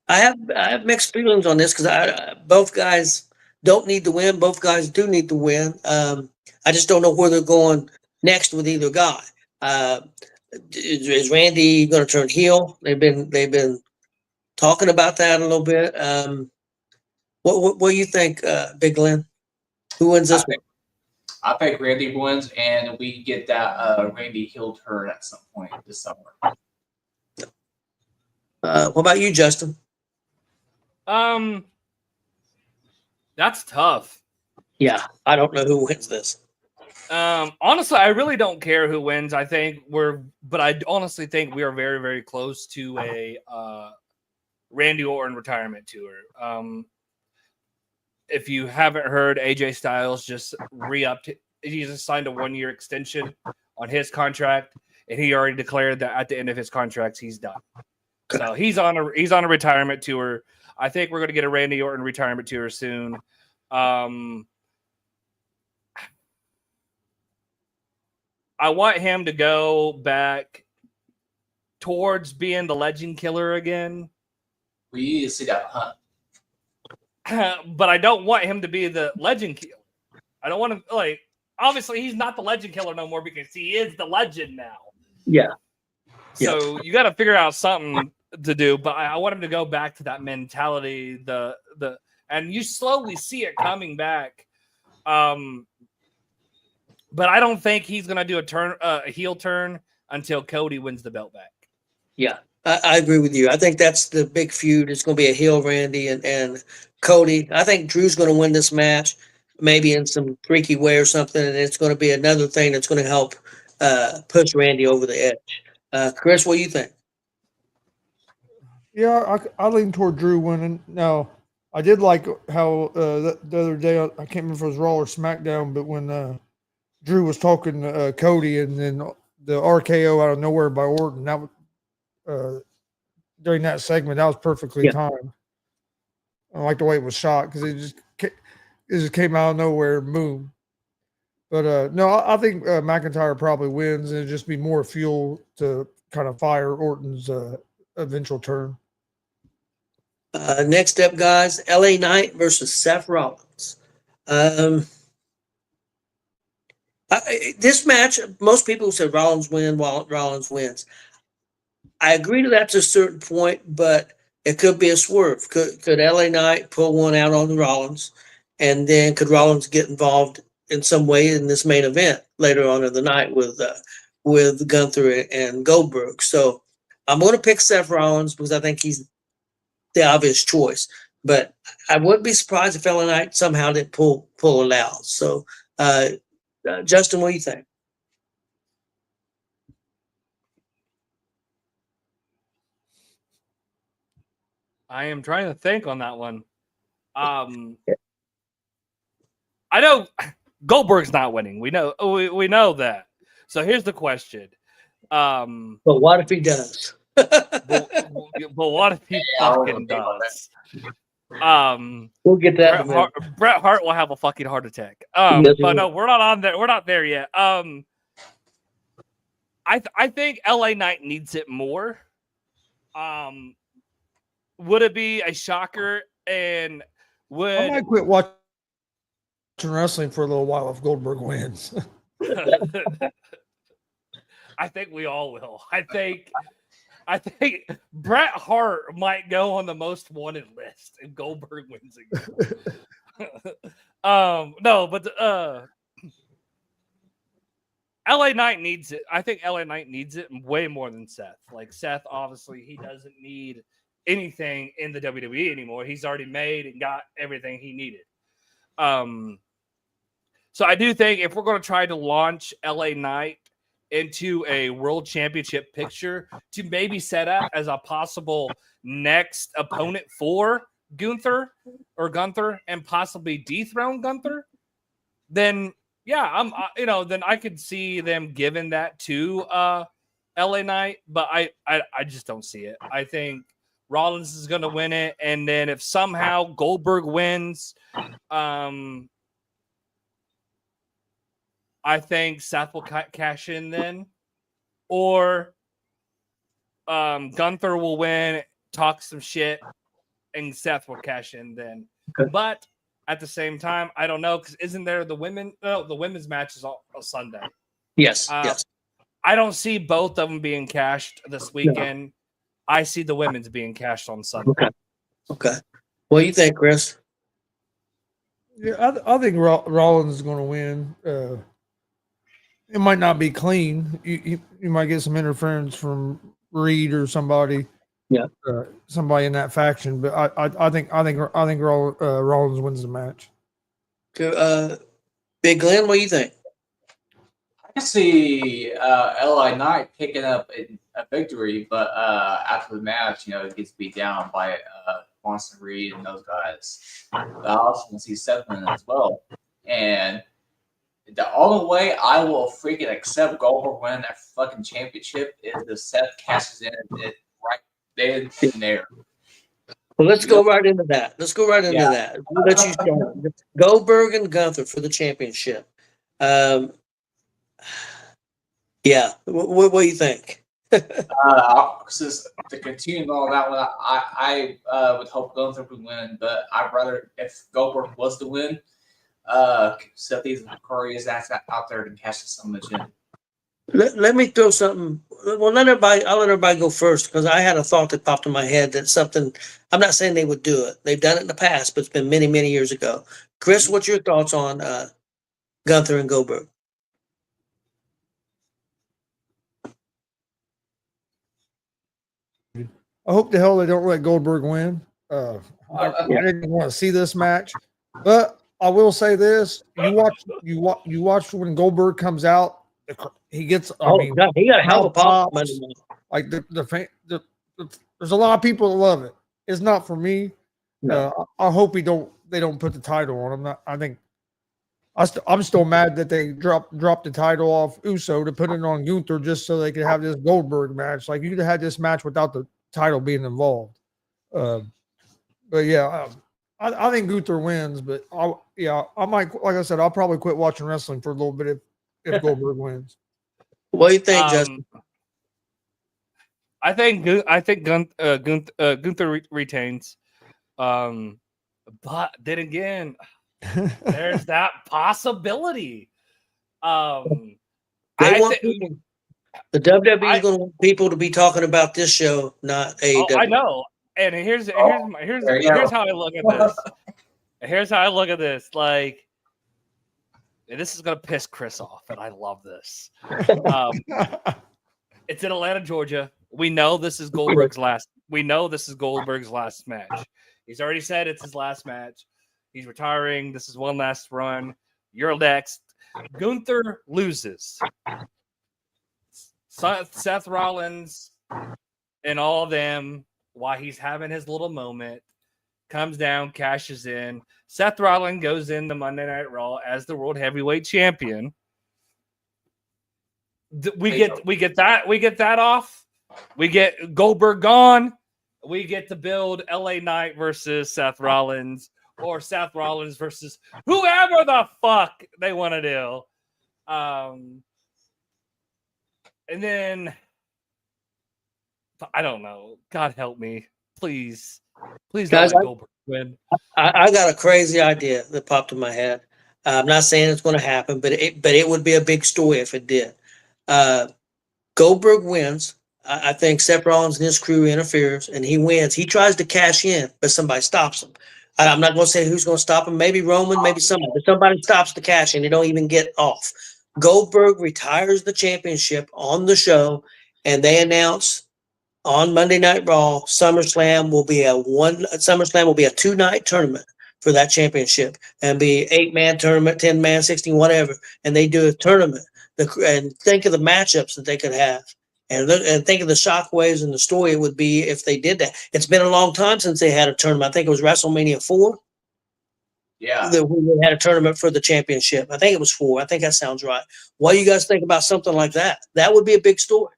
I have mixed feelings on this because both guys don't need to win. Both guys do need to win. I just don't know where they're going next with either guy. Is Randy going to turn heel? They've been talking about that a little bit. What do you think, Big Glenn? Who wins this one? I think Randy wins, and we get that Randy heel turn at some point this summer. What about you, Justin? That's tough. Yeah, I don't know who wins this. Honestly, I really don't care who wins. I honestly think we are very, very close to a Randy Orton retirement tour. If you haven't heard, AJ Styles just re-upped. He just signed a 1-year extension on his contract, and he already declared that at the end of his contract, he's done. So he's on a retirement tour. I think we're going to get a Randy Orton retirement tour soon. I want him to go back towards being the legend killer again. We need to see that hunt. But I don't want him to be the legend killer. I don't want him, obviously he's not the legend killer no more because he is the legend now. Yeah. So you got to figure out something to do, but I want him to go back to that mentality, and you slowly see it coming back. But I don't think he's going to do a heel turn until Cody wins the belt back. Yeah, I agree with you. I think that's the big feud. It's going to be a heel Randy and Cody. I think Drew's going to win this match, maybe in some freaky way or something, and it's going to be another thing that's going to help push Randy over the edge. Chris, what do you think? Yeah, I lean toward Drew winning. Now, I did like how the other day, I can't remember if it was Raw or SmackDown, but when Drew was talking to Cody and then the RKO out of nowhere by Orton, that was, during that segment, that was perfectly timed. I like the way it was shot because it just came out of nowhere and boom. But no, I think McIntyre probably wins, and it'd just be more fuel to kind of fire Orton's eventual turn. Next up, guys, LA Knight versus Seth Rollins. This match, most people said Rollins wins. I agree to that to a certain point, but it could be a swerve. Could LA Knight pull one out on the Rollins, and then could Rollins get involved in some way in this main event later on in the night with Gunther and Goldberg? So I'm going to pick Seth Rollins because I think he's the obvious choice. but I wouldn't be surprised if LA Knight somehow didn't pull it out. So, Justin, what do you think? I am trying to think on that one. I know Goldberg's not winning. We know that. So here's the question. But what if he does? but what if he fucking does? We'll get that. Bret Hart will have a fucking heart attack. Yes, But no, we're not on there. We're not there yet. I think LA Knight needs it more. Would it be a shocker? And I might quit watching wrestling for a little while if Goldberg wins. I think we all will. I think Bret Hart might go on the most wanted list if Goldberg wins again. No, but LA Knight needs it. I think LA Knight needs it way more than Seth. Like Seth, obviously, he doesn't need anything in the WWE anymore. He's already made and got everything he needed. So I do think if we're going to try to launch LA Knight into a world championship picture to maybe set up as a possible next opponent for Gunther and possibly dethrone Gunther, then yeah, then I could see them giving that to LA Knight, but I just don't see it. I think Rollins is going to win it, and then if somehow Goldberg wins, I think Seth will cash in then, or Gunther will win, talk some shit, and Seth will cash in then. Okay. But at the same time, I don't know, because isn't there the women? No, the women's match is on Sunday. Yes, yes. I don't see both of them being cashed this weekend. No. I see the women's being cashed on Sunday. Okay. What do you think, Chris? Yeah, I think Rollins is going to win. It might not be clean. You might get some interference from Reed or somebody. Yeah, somebody in that faction. But I think Rollins wins the match. Big Glenn, what do you think? I can see LA Knight picking up a victory, but after the match, it gets beat down by Monson Reed and those guys. But I also can see Seth winning as well. And the only way I will freaking accept Goldberg winning that fucking championship is if Seth cashes in it right then and there. Well, let's go right into that. That. We'll let you start. Goldberg and Gunther for the championship. Yeah. What do you think? Since to continue on that one, I would hope Gunther would win, but I'd rather if Goldberg was to win, set these Corey's ass out there and cash so much in. Let me throw something. Well, I'll let everybody go first because I had a thought that popped in my head that something. I'm not saying they would do it. They've done it in the past, but it's been many, many years ago. Chris, what's your thoughts on Gunther and Goldberg? I hope the hell they don't let Goldberg win. I didn't want to see this match, but I will say this: you watch when Goldberg comes out, he gets. He got a hell of a pop. Like there's a lot of people that love it. It's not for me. No. I hope they don't put the title on him. I'm still mad that they dropped the title off Uso to put it on Gunther just so they could have this Goldberg match. Like you could have had this match without the title being involved. But yeah, I think Gunther wins, but I might, like I said, I'll probably quit watching wrestling for a little bit if Goldberg wins. What do you think, Justin? I think Gunther retains. But then again, there's that possibility. The WWE is going to want people to be talking about this show, not AEW. I know. And here's how I look at this. Here's how I look at this. Like, and this is gonna piss Chris off, and I love this. It's in Atlanta, Georgia. We know this is Goldberg's last. We know this is Goldberg's last match. He's already said it's his last match. He's retiring. This is one last run. You're next. Gunther loses. Seth Rollins and all of them, while he's having his little moment, comes down, cashes in. Seth Rollins goes into Monday Night Raw as the World Heavyweight Champion. We get that off. We get Goldberg gone. We get to build LA Knight versus Seth Rollins, or Seth Rollins versus whoever the fuck they want to do. And then I don't know. God help me, please don't Guys, let Goldberg win. I got a crazy idea that popped in my head. I'm not saying it's going to happen, but it would be a big story if it did. Goldberg wins. I think Seth Rollins and his crew interferes, and he wins. He tries to cash in, but somebody stops him. I'm not going to say who's going to stop him. Maybe Roman, maybe somebody. But somebody stops the cash in. They don't even get off. Goldberg retires the championship on the show, and they announce on Monday Night Raw, SummerSlam will be a 2-night tournament for that championship, and be 8-man tournament, 10-man, 16, whatever. And they do a tournament. And think of the matchups that they could have. And think of the shockwaves and the story it would be if they did that. It's been a long time since they had a tournament. I think it was WrestleMania 4. Yeah. That we had a tournament for the championship. I think it was 4. I think that sounds right. What do you guys think about something like that? That would be a big story.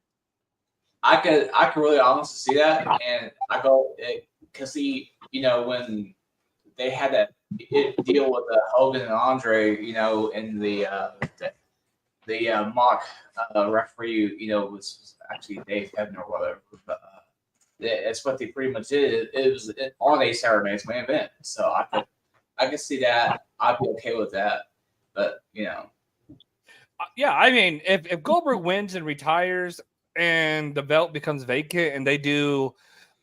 I could really honestly see that, and I go because when they had that deal with Hogan and Andre, in the mock referee, was actually Dave Hebner or whatever. But that's what they pretty much did. It was on a Saturday Night's Main Event, so I could see that. I'd be okay with that, but Yeah, I mean, if Goldberg wins and retires, and the belt becomes vacant, and they do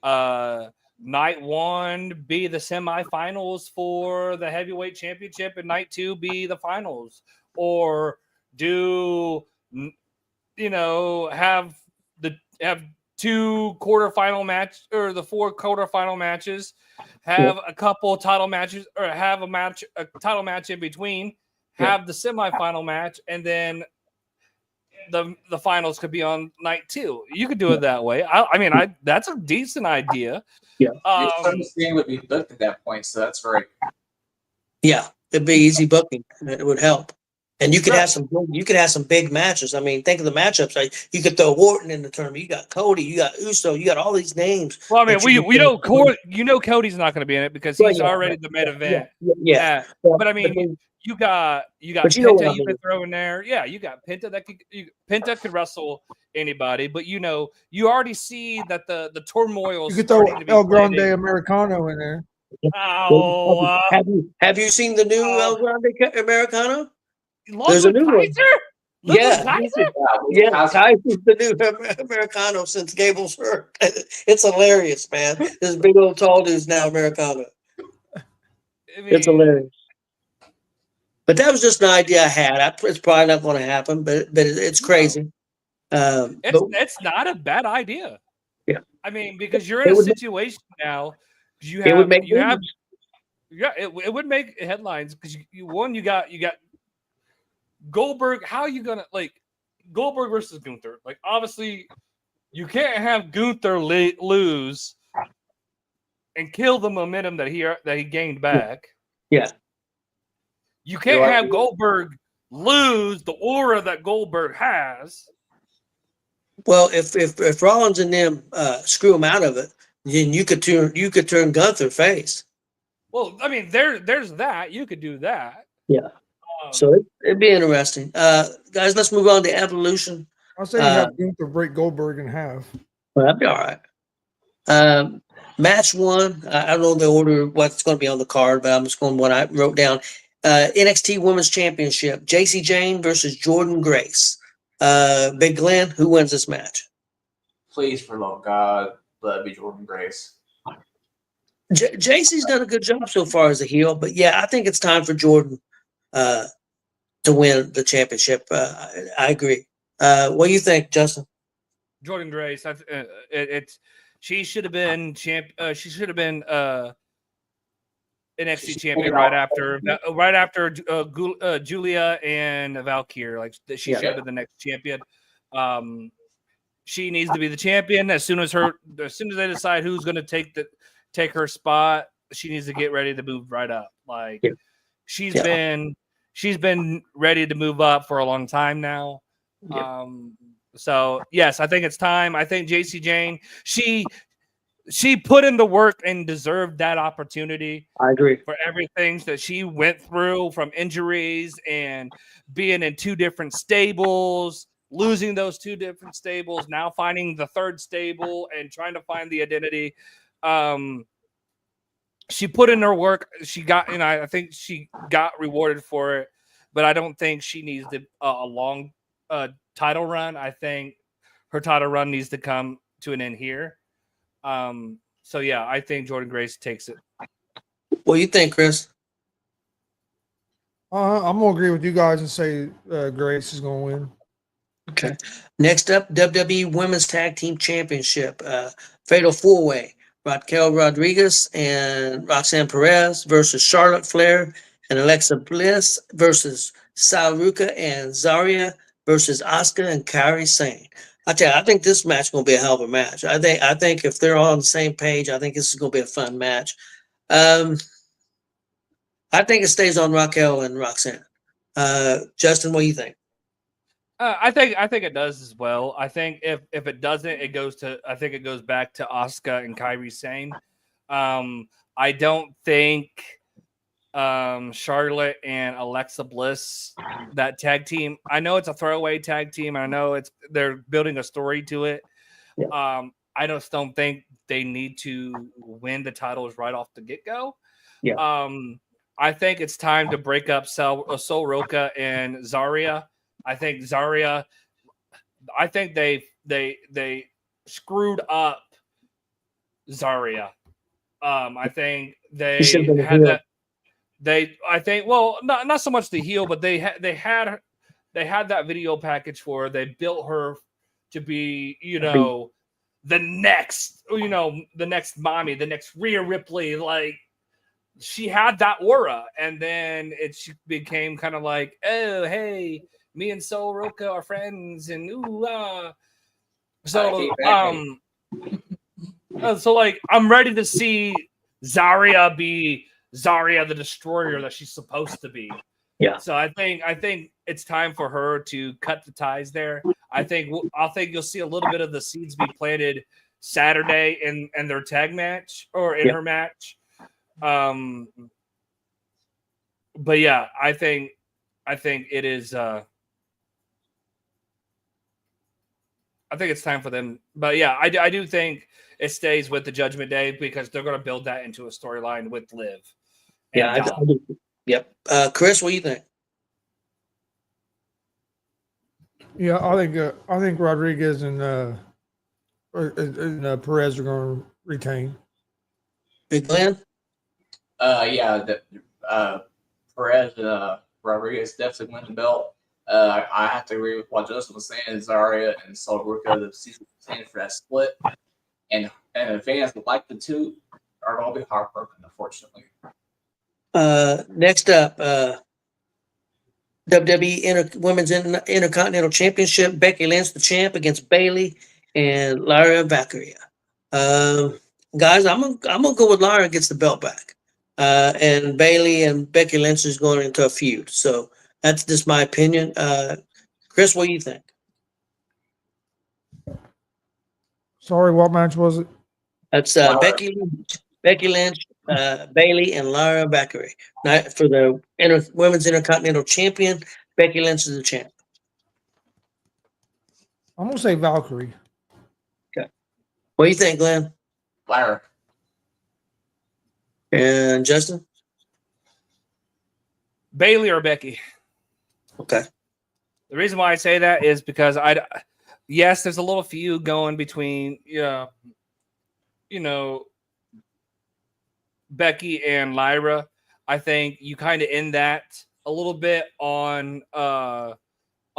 night 1 be the semifinals for the heavyweight championship, and night 2 be the finals, or do have 2 quarterfinal match, or the 4 quarterfinal matches, have a couple title matches, or have a title match in between, have the semifinal match, and then the finals could be on night 2. You could do it that way. I mean, that's a decent idea. Yeah. your SummerSlam would be booked at that point, so that's great. Yeah, it'd be easy booking. It would help. And you could have some big matches. I mean, think of the matchups. Like, you could throw Orton in the tournament. You got Cody. You got Uso. You got all these names. Well, I mean, Cody's not going to be in it because he's already the main event. Yeah. But I mean, you got Penta you could throw in there. Yeah, you got Penta Penta could wrestle anybody, but you already see that the turmoil. You could throw El Grande Americano in there. Oh, have you seen the new El Grande Americano? There's a new Kaiser? One. Yeah, Kaiser's the new Americano since Gable's hurt. It's hilarious, man. This big old tall dude's now Americano. It's hilarious. But that was just an idea I had. It's probably not going to happen, but it's crazy. It's not a bad idea. Yeah, I mean, because you're in a situation now. It would make headlines because you got Goldberg. How are you gonna Goldberg versus Gunther? Like, obviously, you can't have Gunther lose and kill the momentum that he gained back. Yeah. You can't have Goldberg lose the aura that Goldberg has. Well, if Rollins and them screw him out of it, then you could turn Gunther face. Well, I mean, there's that. You could do that. Yeah. So it'd be interesting. Guys, let's move on to Evolution. I'll say you have Gunther break Goldberg in half. Well, that'd be all right. Match 1. I don't know the order, what's going to be on the card, but I'm just going what I wrote down. NXT Women's Championship, JC Jane versus Jordan Grace. Big Glenn, who wins this match? Please, for the love of God, let it be Jordan Grace. JC's done a good job so far as a heel, but yeah, I think it's time for Jordan to win the championship. I agree. What do you think, Justin? Jordan Grace. She should have been champ. She should have been NXT champion right after Julia and Valkyrie. Like she should have been the next champion. She needs to be the champion as soon as they decide who's going to take her spot. She needs to get ready to move right up. Like she's been ready to move up for a long time now. So yes, I think it's time. I think JC Jane, she put in the work and deserved that opportunity. I agree. For everything that she went through, from injuries and being in 2 different stables, losing those 2 different stables, now finding the 3rd stable and trying to find the identity. She put in her work. She got, I think she got rewarded for it, but I don't think she needs a long title run. I think her title run needs to come to an end here. So yeah, I think Jordynne Grace takes it. What do you think, Chris? I'm gonna agree with you guys and say Grace is gonna win. Okay. Next up, WWE Women's Tag Team Championship, Fatal 4-Way. Raquel Rodriguez and Roxanne Perez versus Charlotte Flair and Alexa Bliss versus Sal Ruka and Zarya versus Asuka and Kairi Sane. I tell you, I think this match is going to be a hell of a match. I think if they're on the same page, I think this is going to be a fun match. I think it stays on Raquel and Roxanne. Justin, what do you think? I think it does as well. I think if it doesn't, it goes back to Asuka and Kairi Sane. I don't think Charlotte and Alexa Bliss, that tag team. I know it's a throwaway tag team. I know they're building a story to it. Yeah. I just don't think they need to win the titles right off the get-go. Yeah. I think it's time to break up Sol Roca and Zarya. I think Zarya. I think they screwed up Zarya. I think they had that. I think, well, not so much the heel, but they had that video package for her. They built her to be, the next mommy, the next Rhea Ripley. Like, she had that aura, and then it became kind of like, oh, hey, me and Sol Roca are friends, and so like, I'm ready to see Zarya be Zarya the Destroyer that she's supposed to be. Yeah. So I think it's time for her to cut the ties there. I think you'll see a little bit of the seeds be planted Saturday in their tag match or in her match. But yeah, I think it is. I think it's time for them. But yeah, I do think it stays with the Judgment Day because they're going to build that into a storyline with Liv. Yeah, I do. Yep. Chris, what do you think? Yeah, I think Rodriguez and Perez are going to retain. Big Glenn? Perez and Rodriguez definitely win the belt. I have to agree with what Justin was saying. Zarya and Sol Ruka, the season for that split, and the fans that like the two are going to be heartbroken, unfortunately. Next up, WWE Women's Intercontinental Championship. Becky Lynch, the champ, against Bayley and Lyra Valkyria. Guys, I'm gonna go with Lyra gets the belt back, and Bayley and Becky Lynch is going into a feud. So that's just my opinion. Chris, what do you think? Sorry, what match was it? That's Becky Lynch, Bayley, and Lyra Valkyria. For the Women's Intercontinental Champion, Becky Lynch is the champ. I'm gonna say Valkyrie. Okay. What do you think, Glenn? Lyra. And Justin? Bayley or Becky. Okay. The reason why I say that is because yes, there's a little feud going between Becky and Lyra. I think you kind of end that a little bit on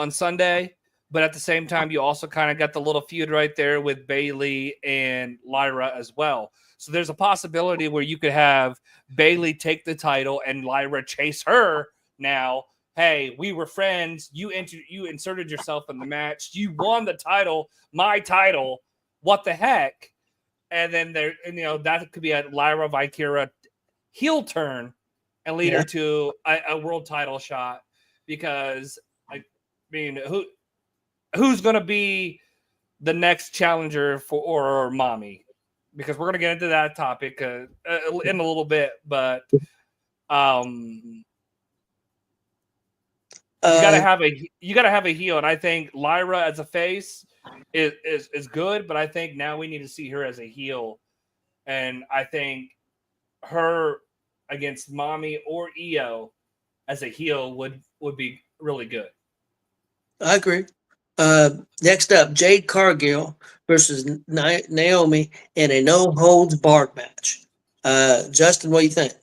Sunday, But at the same time, you also kind of got the little feud right there with Bayley and Lyra as well. So there's a possibility where you could have Bayley take the title and Lyra chase her now. Hey, we were friends. You inserted yourself in the match. You won the title, my title. What the heck? And then that could be a Lyra Valkyria heel turn and lead her to a world title shot. Because who's going to be the next challenger for Mommy? Because we're going to get into that topic in a little bit, but you got to have a heel, and I think Lyra as a face is good, but I think now we need to see her as a heel, and I think her against Mommy or Io as a heel would be really good. I agree. Next up, Jade Cargill versus Naomi in a no-holds-barred match. Justin, what do you think?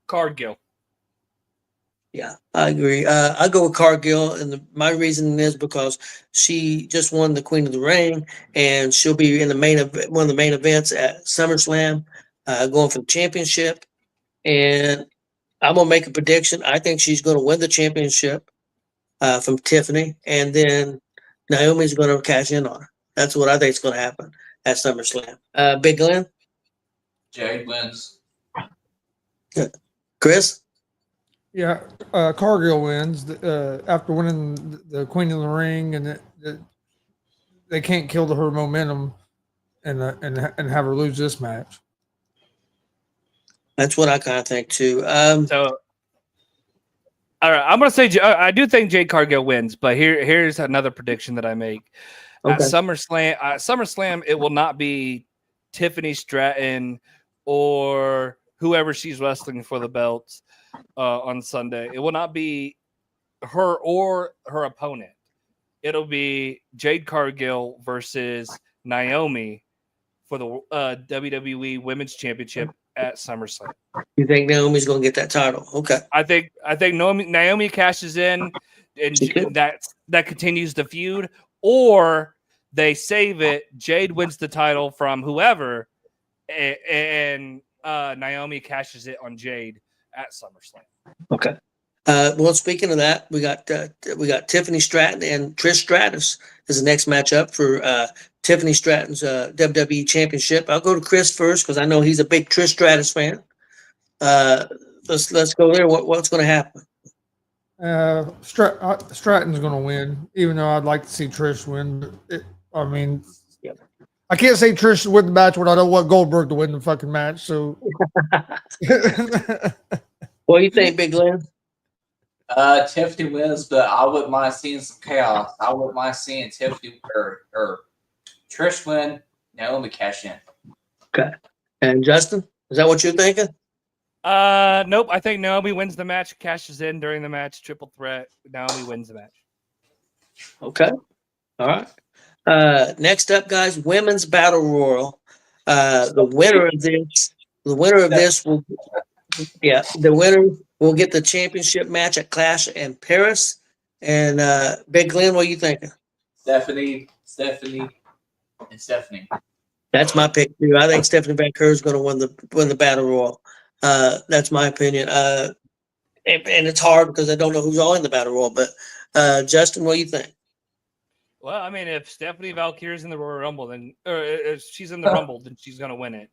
Cargill. Yeah, I agree. I go with Cargill, and my reason is because she just won the Queen of the Ring, and she'll be in one of the main events at SummerSlam, going for the championship. And I'm gonna make a prediction. I think she's going to win the championship from Tiffany, and then Naomi's going to cash in on her. That's what I think is going to happen at SummerSlam. Big Glenn? Jade wins. Chris? Yeah, Cargill wins after winning the Queen of the Ring, and they can't kill her momentum and have her lose this match. That's what I kind of think too. So, all right, I'm going to say I do think Jade Cargill wins, but here's another prediction that I make. Okay. At SummerSlam, it will not be Tiffany Stratton or whoever she's wrestling for the belts on Sunday. It will not be her or her opponent. It'll be Jade Cargill versus Naomi for the WWE Women's Championship at SummerSlam. You think Naomi's going to get that title? Okay. I think Naomi cashes in, and that continues the feud, or they save it. Jade wins the title from whoever, and Naomi cashes it on Jade at SummerSlam. Okay. Well, speaking of that, we got Tiffany Stratton and Trish Stratus is the next matchup for Tiffany Stratton's WWE Championship. I'll go to Chris first because I know he's a big Trish Stratus fan. Let's go there. What's going to happen? Stratton's going to win, even though I'd like to see Trish win. I can't say Trish should win the match when I don't want Goldberg to win the fucking match. So, what do you think, Big Glenn? Tiffany wins, but I wouldn't mind seeing some chaos. I wouldn't mind seeing Tiffany or Trish win, Naomi cash in. Okay. And Justin, is that what you're thinking? Nope. I think Naomi wins the match, cashes in during the match, triple threat. Naomi wins the match. Okay. All right. Next up, guys, women's battle royal. The winner of this will get the championship match at Clash in Paris. And Big Glenn, what are you thinking? Stephanie. That's my pick too. I think Stephanie Van Kerr is going to win the battle royal. That's my opinion. And it's hard because I don't know who's all in the battle royal. But Justin, what do you think? Well, I mean, if Stephanie Valkyrie is in the Royal Rumble, if she's in the Rumble, then she's going to win it.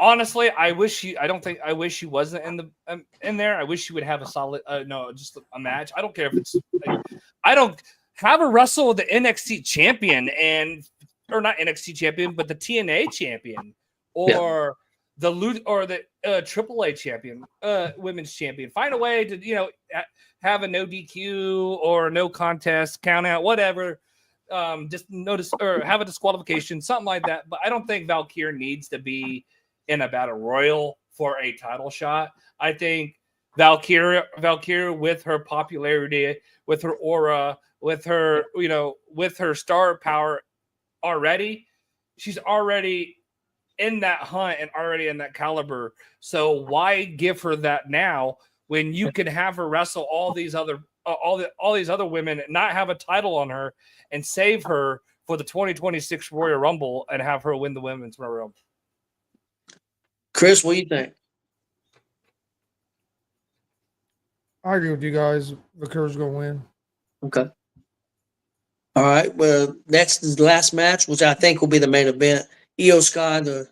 Honestly, I wish she wasn't in there. I wish she would have a solid, just a match. I don't care if it's. I don't have a wrestle with the NXT champion or not NXT champion, but the TNA champion or the AAA champion, women's champion. Find a way to have a no DQ or no contest, count out, whatever. Just notice or have a disqualification, something like that. But I don't think Valkyrie needs to be in a battle royal for a title shot. I think Valkyrie with her popularity, with her aura, with her star power already, she's already in that hunt and already in that caliber. So why give her that now when you can have her wrestle all these other women, not have a title on her, and save her for the 2026 Royal Rumble and have her win the Women's Royal Rumble. Chris, what do you think? I agree with you guys. Vaquera's going to win. Okay. All right. Well, next is the last match, which I think will be the main event. Io Sky, the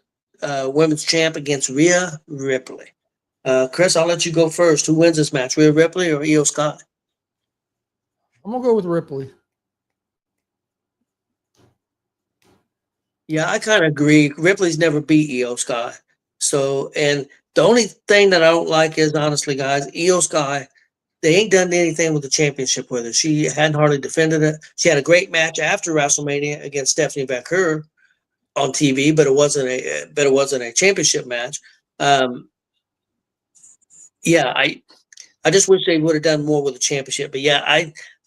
women's champ, against Rhea Ripley. Chris, I'll let you go first. Who wins this match, Rhea Ripley or Io Sky? I'm going to go with Ripley. Yeah, I kind of agree. Ripley's never beat Io Sky. So, and the only thing that I don't like is, honestly, guys, Io Sky, they ain't done anything with the championship with her. She hadn't hardly defended it. She had a great match after WrestleMania against Stephanie Becker on TV, but it wasn't a championship match. Yeah, I just wish they would have done more with the championship. But yeah,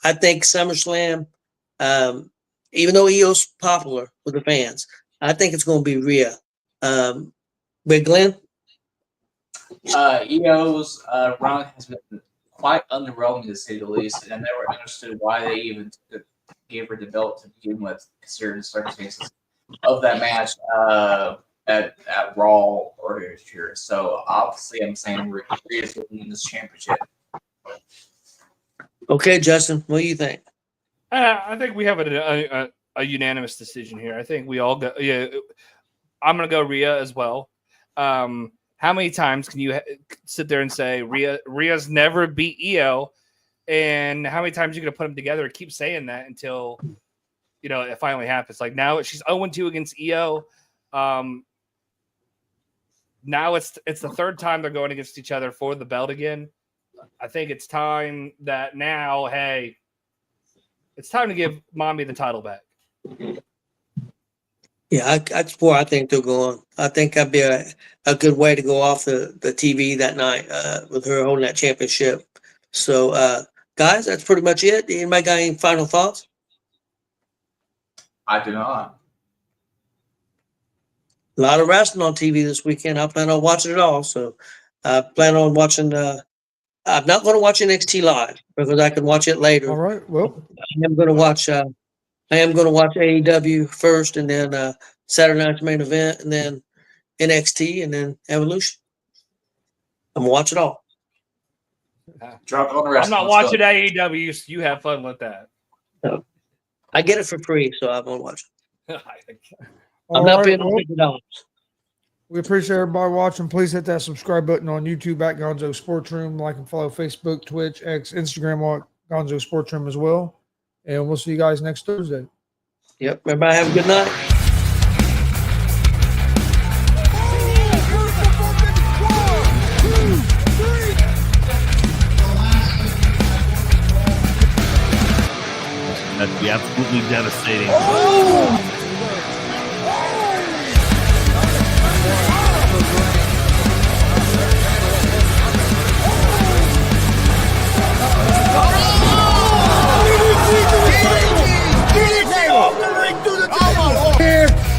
I think SummerSlam, even though Io's popular with the fans, I think it's going to be Rhea. But Glenn? Io's run has been quite underwhelming, to say the least, and I never understood why they even gave her the belt to begin with, considering the circumstances of that match at Raw earlier this year. So obviously, I'm saying Rhea's going to win this championship. Okay, Justin, what do you think? I think we have a unanimous decision here. I think we all go. Yeah, I'm going to go Rhea as well. How many times can you sit there and say Rhea's never beat Io, and how many times are you going to put them together and keep saying that until it finally happens? Like now she's 0-2 against Io. Now it's the third time they're going against each other for the belt again. I think it's time that now, hey, it's time to give Mommy the title back. Yeah, that's where I think they'll go on. I think that'd be a good way to go off the TV that night with her holding that championship. So, guys, that's pretty much it. Anybody got any final thoughts? I do not. A lot of wrestling on TV this weekend. I plan on watching it all. So, I plan on watching. I'm not going to watch NXT live because I can watch it later. All right. Well, I am going to watch. I am going to watch AEW first, and then Saturday night's main event, and then NXT, and then Evolution. I'm going to watch it all. Drunk on the rest. I'm not watching AEW. You have fun with that. So, I get it for free, so I'm going to watch it. I'm all not right, paying well, $50. we appreciate everybody watching. Please hit that subscribe button on YouTube at Gonzo Sports Room. Like and follow Facebook, Twitch, X, Instagram at Gonzo Sports Room as well. And we'll see you guys next Thursday. Yep. Everybody have a good night. That'd be absolutely devastating.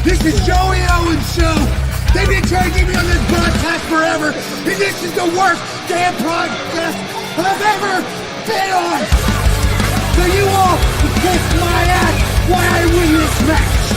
This is Joey Owens' show. They've been trying to get me on this broadcast forever, and this is the worst damn broadcast I've ever been on. So you all can kiss my ass while I win this match.